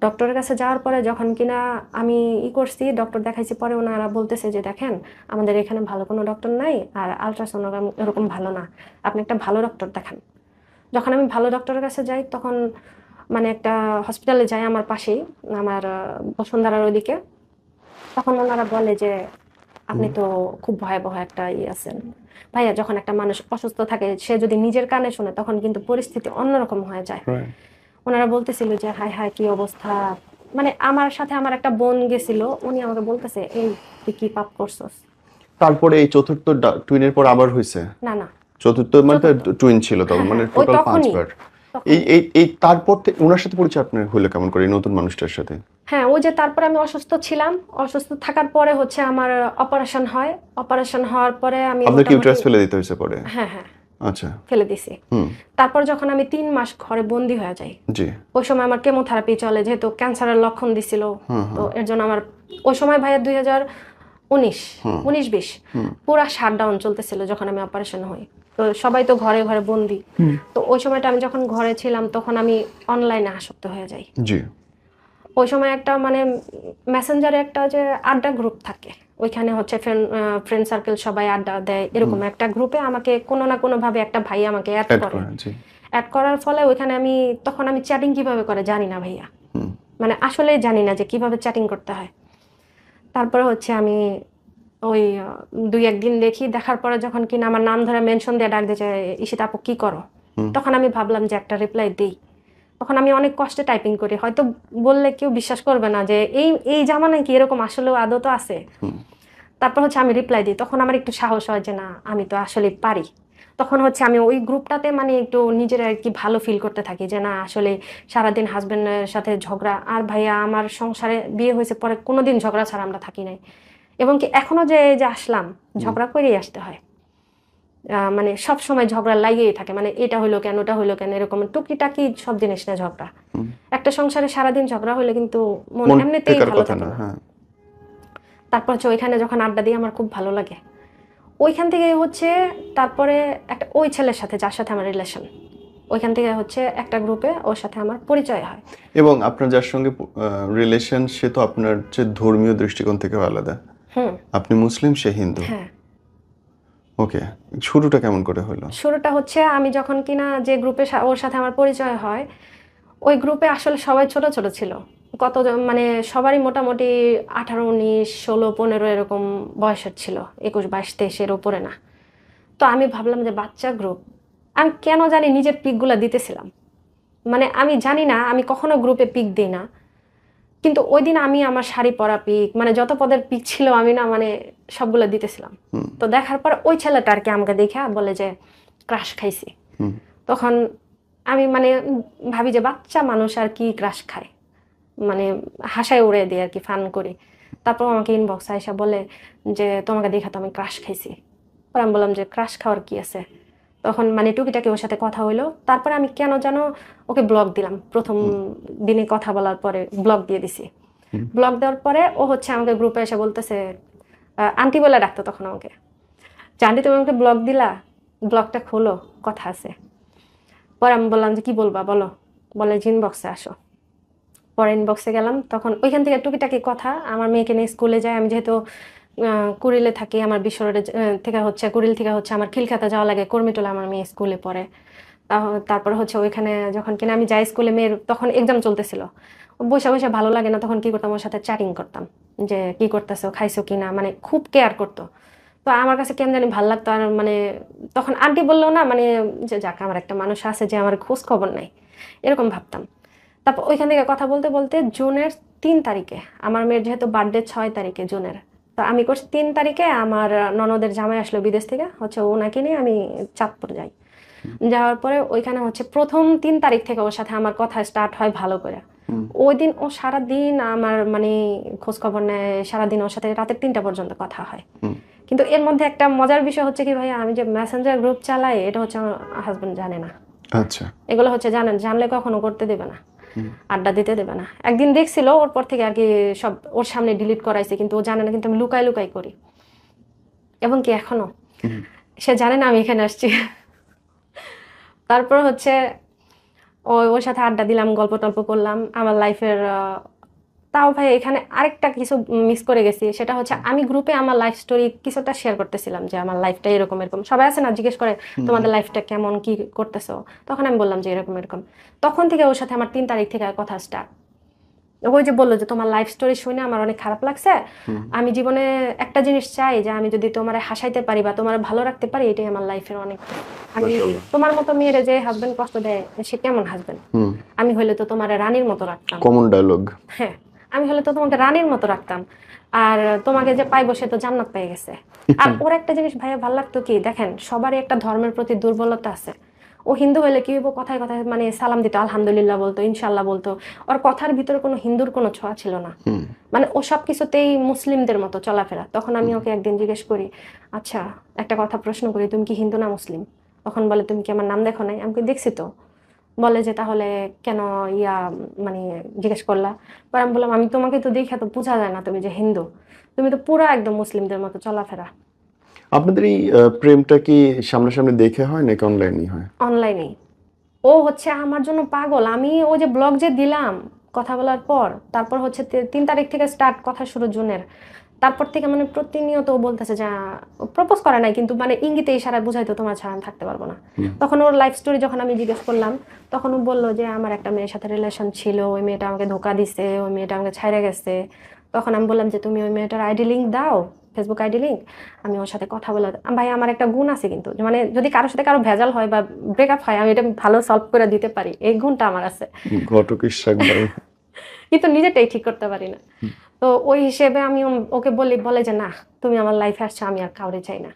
ডক্টরের কাছে যাওয়ার পরে যখন কিনা আমি করছি, ডক্টর দেখাইছি, পরে ওনারা বলতেছে যে দেখেন আমাদের এখানে ভালো কোনো ডক্টর নাই, আর আলট্রাসোনোগ্রাম এরকম ভালো না, আপনি একটা ভালো ডক্টর দেখান। যখন আমি ভালো ডক্টরের কাছে যাই, তখন মানে একটা হসপিটালে যাই আমার পাশেই, আমার বসুন্ধরার ওইদিকে। তখন ওনারা বলে যে আপনি তো খুব ভয়াবহ একটা আছেন ভাইয়া। যখন একটা মানুষ অসুস্থ থাকে, সে যদি নিজের কানে শুনে, তখন কিন্তু পরিস্থিতি অন্যরকম হয়ে যায়। ওনারা বলতেছিল যে হায় হায় কি অবস্থা। মানে আমার সাথে আমার একটা বোন গেছিল, উনি আমাকে বলতেছে এই তুই কি পাপ করছস। তারপরে এই চতুর্থ টুইনের পর আবার হয়েছে? না না, চতুর্থ মানে টুইন ছিল তখন, হ্যাঁ মানে হ্যাঁ, ওই টোটাল তখনই 5বার। এই এই এই তারপর ওনার সাথে পরিচয় আপনার হলো কেমন করে, এই নতুন মানুষটার সাথে? হ্যাঁ, ওই যে তারপরে আমি অসুস্থ ছিলাম, অসুস্থ থাকার পরে হচ্ছে আমার অপারেশন হয়। অপারেশন হওয়ার পরে আমি আপনাকে ইউটেরাস ফেলে দিতে হয়েছে পরে? হ্যাঁ হ্যাঁ আচ্ছা। ফেলে দিছি। তারপর যখন আমি 3 মাস ঘরে বন্দি হয়ে যাই, জি। ওই সময় আমার কেমোথেরাপি চলে, যেহেতু ক্যান্সারের লক্ষণ দিছিল। তো এর জন্য আমার ওই সময় ভাইয়া 2019-20 পুরা শাটডাউন চলতেছিল যখন আমি অপারেশন হই। তো সবাই তো ঘরে ঘরে বন্দি। তো ওই সময়টা আমি যখন ঘরে ছিলাম, তখন আমি অনলাইনে আসক্ত হয়ে যাই। জি। ওই সময় একটা মানে মেসেঞ্জারে একটা যে আড্ডা গ্রুপ থাকে, ওইখানে হচ্ছে ফ্রেন্ড সার্কেল সবাই আড্ডা দেয়, এরকম একটা গ্রুপে আমাকে কোনো না কোনো ভাবে একটা ভাই আমাকে অ্যাড করে। অ্যাড করার ফলে ওইখানে তখন আমি চ্যাটিং কিভাবে করে জানি না ভাইয়া, মানে আসলে জানি না যে কিভাবে চ্যাটিং করতে হয়। তারপরে হচ্ছে আমি ওই 2-1 দিন দেখার পরে যখন কিনা আমার নাম ধরে মেনশন দিয়ে ডাক দিয়েছে, ঈশিতা আপু কি করো, তখন আমি ভাবলাম যে একটা রিপ্লাই দিই। তখন আমি অনেক কষ্টে টাইপিং করি, হয়তো বললে কেউ বিশ্বাস করবে না যে এই জামানায় কি এরকম আসলেও আদৌ তো আছে। তারপর হচ্ছে আমি রিপ্লাই দিই, তখন আমার একটু সাহস হয় যে না আমি তো আসলে পারি। তখন হচ্ছে আমি ওই গ্রুপটাতে মানে একটু নিজের আর কি ভালো ফিল করতে থাকি, যে না আসলে সারাদিন হাজবেন্ডের সাথে ঝগড়া। আর ভাইয়া আমার সংসারে বিয়ে হয়েছে পরে কোনোদিন ঝগড়া ছাড়া আমরা থাকি নাই, এবং কি এখনো যে আসলাম ঝগড়া করেই আসতে হয়। মানে সব সময় ঝগড়া লাগিয়েই থাকে, মানে এটা হইলো কেন ওটা হইলো কেন, এরকম টুকিটাকি সব জিনিস না ঝগড়া। একটা সংসারে সারাদিন ঝগড়া হইলে কিন্তু মন এমনিতেই ভালো থাকে না। তারপর হচ্ছে ওইখানে যখন আড্ডা দিই আমার খুব ভালো লাগে। ওইখান থেকে হচ্ছে তারপরে একটা ওই ছেলের সাথে যার সাথে আমার রিলেশন, ওইখান থেকে হচ্ছে একটা গ্রুপে ওর সাথে আমার পরিচয় হয়। এবং আপনার যার সঙ্গে রিলেশন, সে তো আপনার যে ধর্মীয় দৃষ্টিকোণ থেকে আলাদা। আপনি মুসলিম, সে হিন্দু। হ্যাঁ। ওকে, শুরুটা কেমন করে হলো? শুরুটা হচ্ছে আমি যখন কিনা যে গ্রুপে ওর সাথে আমার পরিচয় হয়, ওই গ্রুপে আসলে সবাই ছোট ছোট ছিল। মানে সবারই মোটামুটি 18, 19, 16, 15 এরকম বয়সের ছিল, 21, 22, 23 উপরে না। তো আমি ভাবলাম যে বাচ্চা গ্রুপ, আমি কেন জানি নিজের পিকগুলো দিতেছিলাম। মানে আমি জানি না, আমি কখনো গ্রুপে পিক দিই না, কিন্তু ওই দিন আমি আমার শাড়ি পরা পিক, মানে যত পদের পিক ছিল আমি না মানে সবগুলো দিতেছিলাম। তো দেখার পর ওই ছেলেটা আর কি আমাকে দেখে বলে যে ক্রাশ খাইছি। তখন আমি মানে ভাবি যে বাচ্চা মানুষ আর কি ক্রাশ খায়, মানে হাসায় উড়ে দিই আর কি, ফান করি। তারপর আমাকে ইনবক্স আইসা বলে যে তোমাকে দেখা তো আমি ক্রাশ খাইছি। পরে আমি বললাম যে ক্রাশ খাওয়ার কি আছে। তখন মানে টুকিটাকি ওর সাথে কথা হইলো। তারপরে আমি কেন যেন ওকে ব্লক দিলাম, প্রথম দিনে কথা বলার পরে ব্লক দিয়ে দিছি। ব্লক দেওয়ার পরে ও হচ্ছে আমাকে গ্রুপে এসে বলতেছে, আন্টি বলে ডাকতো তখন আমাকে, যে আন্টি তুমি আমাকে ব্লক দিলা, ব্লকটা খোলো, কথা আছে। পরে আমি বললাম যে কি বলবা বলো, বলে যে ইনবক্সে আসো। পরে ইনবক্সে গেলাম, তখন ওইখান থেকে টুকিটাকি কথা। আমার মেয়েকে নিয়ে স্কুলে যায়, আমি যেহেতু কুড়িলে থাকি, আমার বিশ্ব রোডে থেকে হচ্ছে কুড়িল থেকে হচ্ছে আমার খিলখাতা যাওয়া লাগে, কর্মীটোলা আমার মেয়ে স্কুলে পড়ে। তারপরে হচ্ছে ওইখানে যখন কিনা আমি যাই স্কুলে, মেয়ের তখন এক্সাম চলতেছিল, বসে বসে ভালো লাগে না তখন কি করতাম, ওর সাথে চ্যাটিং করতাম যে কি করতেছো, খাইছো কিনা, মানে খুব কেয়ার করতো। তো আমার কাছে কেমন জানি ভালো লাগতো। আর মানে তখন আন্টি বললেও না, মানে যে যাক আমার একটা মানুষ আছে যে আমার খোঁজ খবর নাই, এরকম ভাবতাম। তারপর ওইখান থেকে কথা বলতে বলতে জুনের 3 তারিখে, আমার মেয়ের যেহেতু বার্থডে 6 তারিখে জুনের, তো আমি করছি 3 তারিখে আমার ননদের জামাই আসলো বিদেশ থেকে, হচ্ছে ওনাকে নিয়ে আমি চাঁদপুর যাই। যাওয়ার পরে ওইখানে হচ্ছে প্রথম 3 তারিখ থেকে ওর সাথে আমার কথা স্টার্ট হয় ভালো করে। ওই দিন ও সারাদিন আমার মানে খোঁজ খবর নেয়, সারাদিন ওর সাথে রাতের 3টা পর্যন্ত কথা হয়। কিন্তু এর মধ্যে একটা মজার বিষয় হচ্ছে কি ভাইয়া, আমি যে মেসেঞ্জার গ্রুপ চালাই এটা হচ্ছে আমার হাজবেন্ড জানে না। আচ্ছা। এগুলো হচ্ছে জানেন, জানলে কখনো করতে দেবে না, আড্ডা দিতে দেবে না। একদিন দেখছিল, ওর পর থেকে আর কি সব ওর সামনে ডিলিট করাইছে, কিন্তু ও জানে না, কিন্তু আমি লুকাই লুকাই করি। এবং কি এখনো সে জানে না আমি এখানে আসছি। তারপর হচ্ছে ওর সাথে আড্ডা দিলাম, গল্প টল্প করলাম আমার লাইফের। তাও ভাই এখানে আরেকটা কিছু মিস করে গেছি, সেটা হচ্ছে আমি গ্রুপে আমার লাইফ স্টোরি কিছুটা শেয়ার করতেছিলাম যে আমার লাইফটা এরকম এরকম, সবাই আছে না জিজ্ঞেস করে তোমাদের লাইফটা কেমন, কি করতেছো, তখন আমি বললাম যে এরকম এরকম। তখন থেকে ওর সাথে আমার 3 তারিখ থেকে কথা স্টার্ট। ওই যে বললো যে তোমার লাইফ স্টোরি শুনে আমার অনেক খারাপ লাগছে, আমি জীবনে একটা জিনিস চাই যে আমি যদি তোমার হাসাইতে পারি বা তোমার ভালো রাখতে পারি, এটাই আমার লাইফের অনেক। আমি তোমার মতো মেয়েরে যে হাজবেন্ড কষ্ট দেয় সে কেমন হাজবেন্ড, আমি হইলে তো তোমার রানীর মতো রাখতাম। Common dialogue. হ্যাঁ, আমি হলে তো তোমাকে রানীর মতো রাখতাম, আর তোমাকে যে পাইবো সে তো জান্নাত পেয়ে গেছে। আর ওর একটা জিনিস ভাইয়া ভালো লাগতো কি, দেখেন সবারই একটা ধর্মের প্রতি দুর্বলতা আছে। ও হিন্দু হলে কি হইব, কথায় কথায় মানে সালাম দিত, আলহামদুলিল্লাহ বলতো, ইনশাল্লাহ বলতো। ওর কথার ভিতরে কোনো হিন্দুর কোনো ছোঁয়া ছিল না, মানে ও সব কিছুতেই মুসলিমদের মতো চলাফেরা। তখন আমি ওকে একদিন জিজ্ঞেস করি, আচ্ছা একটা কথা প্রশ্ন করি, তুমি কি হিন্দু না মুসলিম? তখন বলে তুমি কি আমার নাম দেখো নাই? আমি দেখছি তো। বলে যে তাহলে কেন ইয়া মানে জিজ্ঞেস করলা? পরে আমি বললাম আমি তোমাকে তো দেখে তো বোঝা যায় না তুমি যে হিন্দু, তুমি তো পুরো একদম মুসলিমদের মতো চলাফেরা। আপনাদের এই প্রেমটা কি সামনাসামনি দেখে হয় নাকি অনলাইনই হয়? অনলাইনে। ও হচ্ছে আমার জন্য পাগল। আমি ও যে ব্লগ যে দিলাম কথা বলার পর, তারপর হচ্ছে 3 তারিখ থেকে স্টার্ট কথা শুরু জুনের, তারপর থেকে মানে প্রতিনিয়ত ও বলতেছে যে প্রপোজ করে নাই, কিন্তু মানে ইঙ্গিতে ইশারায় বুঝাইতো তোমার ছাড়া আমি থাকতে পারবো না। তখন ওর লাইফ স্টোরি যখন আমি জিজ্ঞেস করলাম, তখন ও বললো যে আমার একটা মেয়ের সাথে রিলেশন ছিল, ওই মেয়েটা আমাকে ধোকা দিছে, ওই মেয়েটা আমাকে ছাইড়ে গেছে। তখন আমি বললাম যে তুমি ওই মেয়েটার আইডি লিঙ্ক দাও, ফেসবুক আইডি লিঙ্ক, আমি ওর সাথে কথা বলে। ভাই আমার একটা গুণ আছে কিন্তু, মানে যদি কারোর সাথে কারো ভেজাল হয় বা ব্রেকআপ হয়, আমি এটা ভালো সলভ করে দিতে পারি, এই গুণটা আমার আছে। ঘটক ইশাক ভাই। কিন্তু নিজেটাই ঠিক করতে পারি না। তো ওই হিসেবে আমি ওকে বলে যে না, তুমি আমার লাইফে আসছো, আমি আর কাউরে চাই না,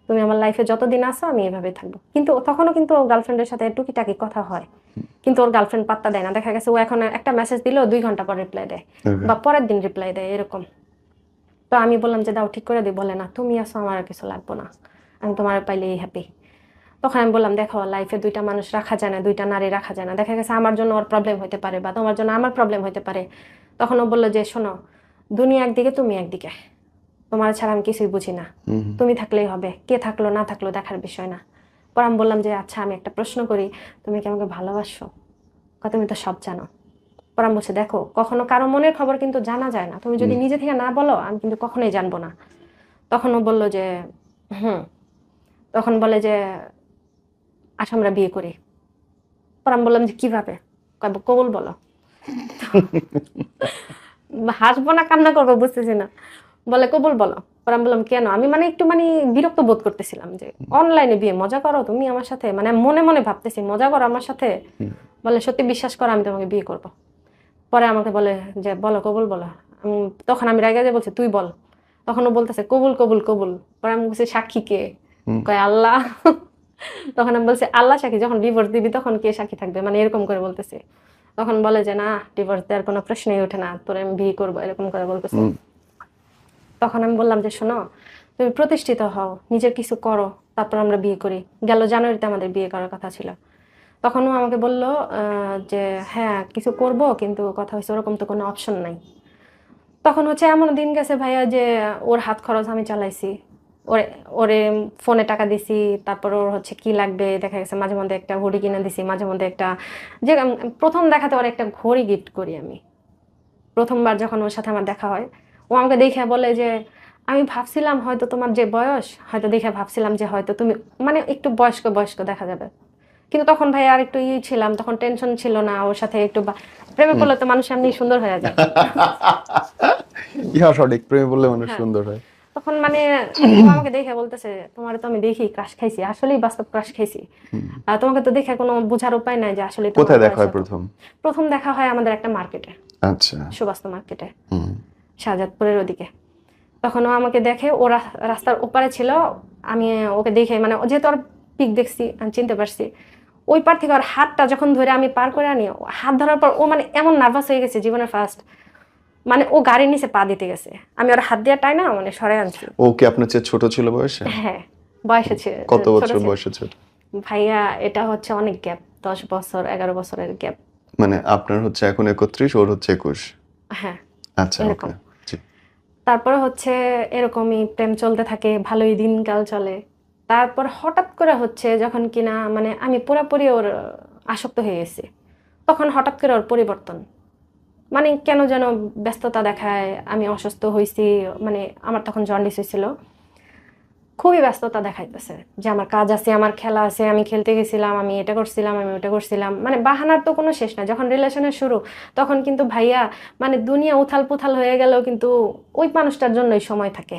তুমি আমার লাইফে যতদিন আসো আমি এভাবে থাকবো। কিন্তু তখনও কিন্তু গার্লফ্রেন্ডের সাথে টুকিটাকি কথা হয়, কিন্তু ওর গার্লফ্রেন্ড পাত্তা দেয় না। দেখা গেছে ও এখন একটা মেসেজ দিলেও 2 ঘন্টা পর রিপ্লাই দেয় বা পরের দিন রিপ্লাই দেয়, এরকম। তো আমি বললাম যে দাও ঠিক করে দিই, বলে না তুমি আসো, আমার আর কিছু লাগবো না, আমি তোমার পাইলেই হ্যাপি। তখন আমি বললাম দেখো লাইফে 2টা মানুষ রাখা যায় না, 2টা নারী রাখা যায় না, দেখা গেছে আমার জন্য ওর প্রবলেম হতে পারে বা তোমার জন্য আমার প্রবলেম হতে পারে। তখন ও বললো যে শোনো, দুনিয়া একদিকে তুমি একদিকে, তোমার ছাড়া আমি কিছুই বুঝি না, তুমি থাকলেই হবে, কে থাকলো না থাকলো দেখার বিষয় না। পর আমি বললাম যে আচ্ছা আমি একটা প্রশ্ন করি, তুমি কি আমাকে ভালোবাসো? তুমি তো সব জানো। পর আমি বলছি দেখো কখনো কারো মনের খবর কিন্তু জানা যায় না, তুমি যদি নিজে থেকে না বলো আমি কিন্তু কখনোই জানবো না। তখন ও বললো যে হুম। তখন বলে যে আচ্ছা আমরা বিয়ে করি। পর আমি বললাম যে কিভাবে? কবুল বলো। হাসবো না কান্না করবো বুঝতেছি না। বলে কবুল বলো। পর আমি বললাম কেন? আমি মানে একটু মানে বিরক্ত বোধ করতেছিলাম যে অনলাইনে বিয়ে, মজা করো তুমি আমার সাথে, মানে মনে মনে ভাবতেছি মজা করো আমার সাথে। বলে সত্যি বিশ্বাস করো আমি তোমাকে বিয়ে করবো। পরে আমাকে বলে যে বলো কবুল বলো। তখন আমি রাগে বলছি তুই বল। তখন ও বলতেছে কবুল কবুল কবুল। পরে আমি বলছি সাক্ষী কে? কয় আল্লাহ। তখন আমি বলছি আল্লাহ সাক্ষী, যখন ডিভোর্স দিবি তখন কে সাক্ষী থাকবে, মানে এরকম করে বলতেছে। তখন বলে যে না, ডিভোর্স দেওয়ার কোনো প্রশ্নই ওঠে না, তোর আমি বিয়ে করবো, এরকম করে বলতেছে। তখন আমি বললাম যে শোনো, তুমি প্রতিষ্ঠিত হও, নিজের কিছু করো, তারপর আমরা বিয়ে করি। গেল জানুয়ারিতে আমাদের বিয়ে করার কথা ছিল। তখন ও আমাকে বললো যে হ্যাঁ কিছু করব, কিন্তু কথা হচ্ছে ওরকম তো কোনো অপশন নাই। তখন হচ্ছে এমন দিন গেছে ভাইয়া যে ওর হাত খরচ আমি চালাইছি, ওরে ওরে ফোনে টাকা দিছি, তারপর ওর হচ্ছে কি লাগবে দেখা গেছে মাঝে মধ্যে একটা ঘড়ি কিনে দিছি, মাঝে মধ্যে একটা যে প্রথম দেখাতে ওর একটা ঘড়ি গিফট করি আমি। প্রথমবার যখন ওর সাথে আমার দেখা হয়, ও আমাকে দেখে বলে যে আমি ভাবছিলাম হয়তো তোমার যে বয়স, হয়তো দেখে ভাবছিলাম যে হয়তো তুমি মানে একটু বয়স্ক বয়স্ক দেখা যাবে, কিন্তু তখন ভাই আর একটু ছিলাম, তখন টেনশন ছিল না, ওর সাথে একটু প্রেমে পড়লে তো মানুষ এমনি সুন্দর হয়ে যায়। ইহা সঠিক, প্রেমে বললে মানুষ হ্যাঁ। সুন্দর হয়। তখন মানে ও আমাকে দেখে বলতেছে, তোমার তো আমি দেখি ক্রাশ খাইছি, আসলেই বাস্তব ক্রাশ খাইছি। তোমাকে তো দেখে কোনো বোঝার উপায় নাই যে আসলে তোমার কোথায় দেখা বয়স হয় এত। প্রথম? প্রথম দেখা হয় আমাদের একটা মার্কেটে, আচ্ছা। সুবাস্তু মার্কেটে, হুম। শাহজাদপুরের ওদিকে। তখন ও আমাকে দেখে, ও রাস্তার ওপারে ছিল, আমি ওকে দেখে মানে যেহেতু ওর পিক দেখছি আমি চিনতে পারছি। ওই পার থেকে ওর হাতটা যখন ধরে আমি পার করে আনি, হাত ধরার পর ও মানে এমন নার্ভাস হয়ে গেছে, জীবনের ফার্স্ট, মানে ও গাড়ির নিচে পা দিতে গেছে, আমি ওর হাত দিয়ে টাই না মানে সরে আনছি। ও কি আপনার চেয়ে ছোট ছিল বয়সে? হ্যাঁ, বয়সে কত ছোট বছর ছিল। বয়সে ছোট? ভাইয়া এটা হচ্ছে অনেক গ্যাপ, 10 বছর 11 বছরের গ্যাপ। মানে আপনার হচ্ছে এখন 31, ওর হচ্ছে 21। হ্যাঁ, আচ্ছা, এরকম। ওকে। জি। তারপরে হচ্ছে এরকমই প্রেম চলতে থাকে, ভালোই দিনকাল চলে। তারপর হঠাৎ করে হচ্ছে যখন কিনা মানে আমি পুরোপুরি ওর আসক্ত হয়ে গেছি, তখন হঠাৎ করে ওর পরিবর্তন, মানে কেন যেন ব্যস্ততা দেখায়, আমি অসুস্থ হয়েছি, মানে আমার তখন জন্ডিস হয়েছিল, খুবই ব্যস্ততা দেখাইতেছে যে আমার কাজ আছে, আমার খেলা আছে, আমি খেলতে গেছিলাম, আমি এটা করছিলাম, আমি ওটা করছিলাম, মানে বাহানার তো কোনো শেষ না। যখন রিলেশনের শুরু তখন কিন্তু ভাইয়া মানে দুনিয়া উথাল পুথাল হয়ে গেল, কিন্তু ওই মানুষটার জন্যই সময় থাকে,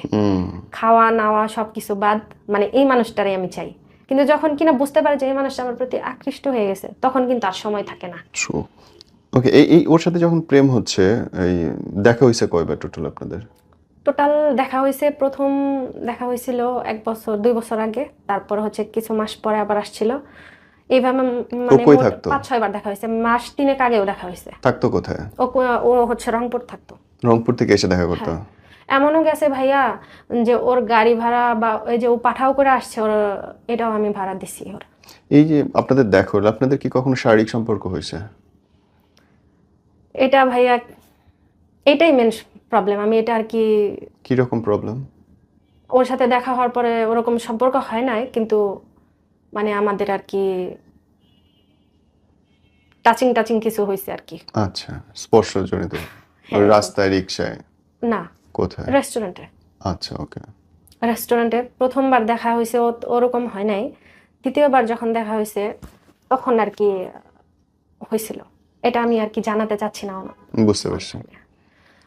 খাওয়া নাওয়া সবকিছু বাদ, মানে এই মানুষটারই আমি চাই। কিন্তু যখন কিনা বুঝতে পারে যে এই মানুষটা আমার প্রতি আকৃষ্ট হয়ে গেছে, তখন কিন্তু আর সময় থাকে না। ট্রু। ওকে, এই এই ওর সাথে যখন প্রেম হচ্ছে, এই দেখা হয়েছে কয়বার টোটাল আপনাদের? টোটাল দেখা হয়েছে, প্রথম দেখা হয়েছিল 1 বছর 2 বছর আগে, তারপর হচ্ছে কিছু মাস পরে আবার আসছিল, এইভাবে ও মানে কই মোট থাকতো? 5-6 বার দেখা হয়েছে, মাস 3 আগেও দেখা হয়েছে। থাকতো কোথায়? ও হচ্ছে রংপুর থাকতো। রংপুর থেকে এসে দেখা করতো? হ্যাঁ, এমনও গেছে ভাইয়া যে ওর গাড়ি ভাড়া বা ওই যে ও পাঠাও করে আসছে, ওর এটাও আমি ভাড়া দিছি ওর। এই যে আপনাদের দেখা হলো, আপনাদের কি কখনো শারীরিক সম্পর্ক হয়েছে? এটা ভাইয়া এটাই মেন প্রবলেম, আমি এটা আর কি, কি রকম প্রবলেম? ওর সাথে দেখা হওয়ার পরে ওরকম সম্পর্ক হয় নাই, কিন্তু মানে আমাদের আর কি টাচিং টাচিং কিছু হয়েছে আর কি। আচ্ছা, স্পর্শজনিত। হ্যাঁ, রাস্তায়, রিক্সায়? না, কোথায়? রেস্টুরেন্টে। আচ্ছা, ওকে। রেস্টুরেন্টে প্রথমবার দেখা হয়েছে, ওরকম হয় নাই। দ্বিতীয়বার যখন দেখা হয়েছে তখন আর কি হয়েছিল, এটা আমি আর কি জানাতে চাচ্ছি না বুঝতে পারছি।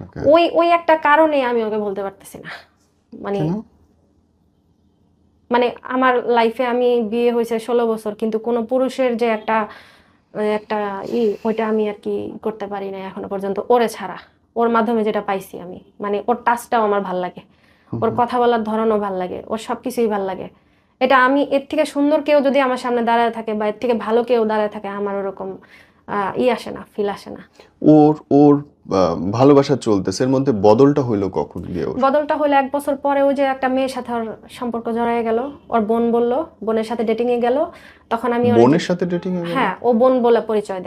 ওকে। ওই ওই একটা কারণে আমি ওকে বলতে পারতেছি না, মানে কেন? মানে আমার লাইফে আমি বিয়ে হয়েছে 16 বছর, কিন্তু কোনো পুরুষের যে একটা একটা ওইটা আমি আর কি করতে পারি না এখনো পর্যন্ত, ওরে ছাড়া। ওর মাধ্যমে যেটা পাইছি আমি, মানে ওর টাচটাও আমার ভাল লাগে, ওর কথা বলার ধরনও ভাল লাগে, ওর সবকিছুই ভাল লাগে। এটা আমি এর থেকে সুন্দর কেউ যদি আমার সামনে দাঁড়ায় থাকে বা এর থেকে ভালো কেউ দাঁড়ায় থাকে, আমার ওরকম আসে না, ফিল আসে না। ওর ওর ভালোবাসা চলতেছে, এর মধ্যে বদলটা হইলো কখন গিয়ে ওর? বদলটা হলো 1 বছর পরে, ওই যে একটা মেয়ের সাথে ওর সম্পর্ক জড়ায় গেল, ওর বোন বলল, বোনের সাথে ডেটিং এ গেল, তখন আমি ওর বোনের সাথে ডেটিং এ গেল? হ্যাঁ, ও বোন বলে পরিচয় দেয়।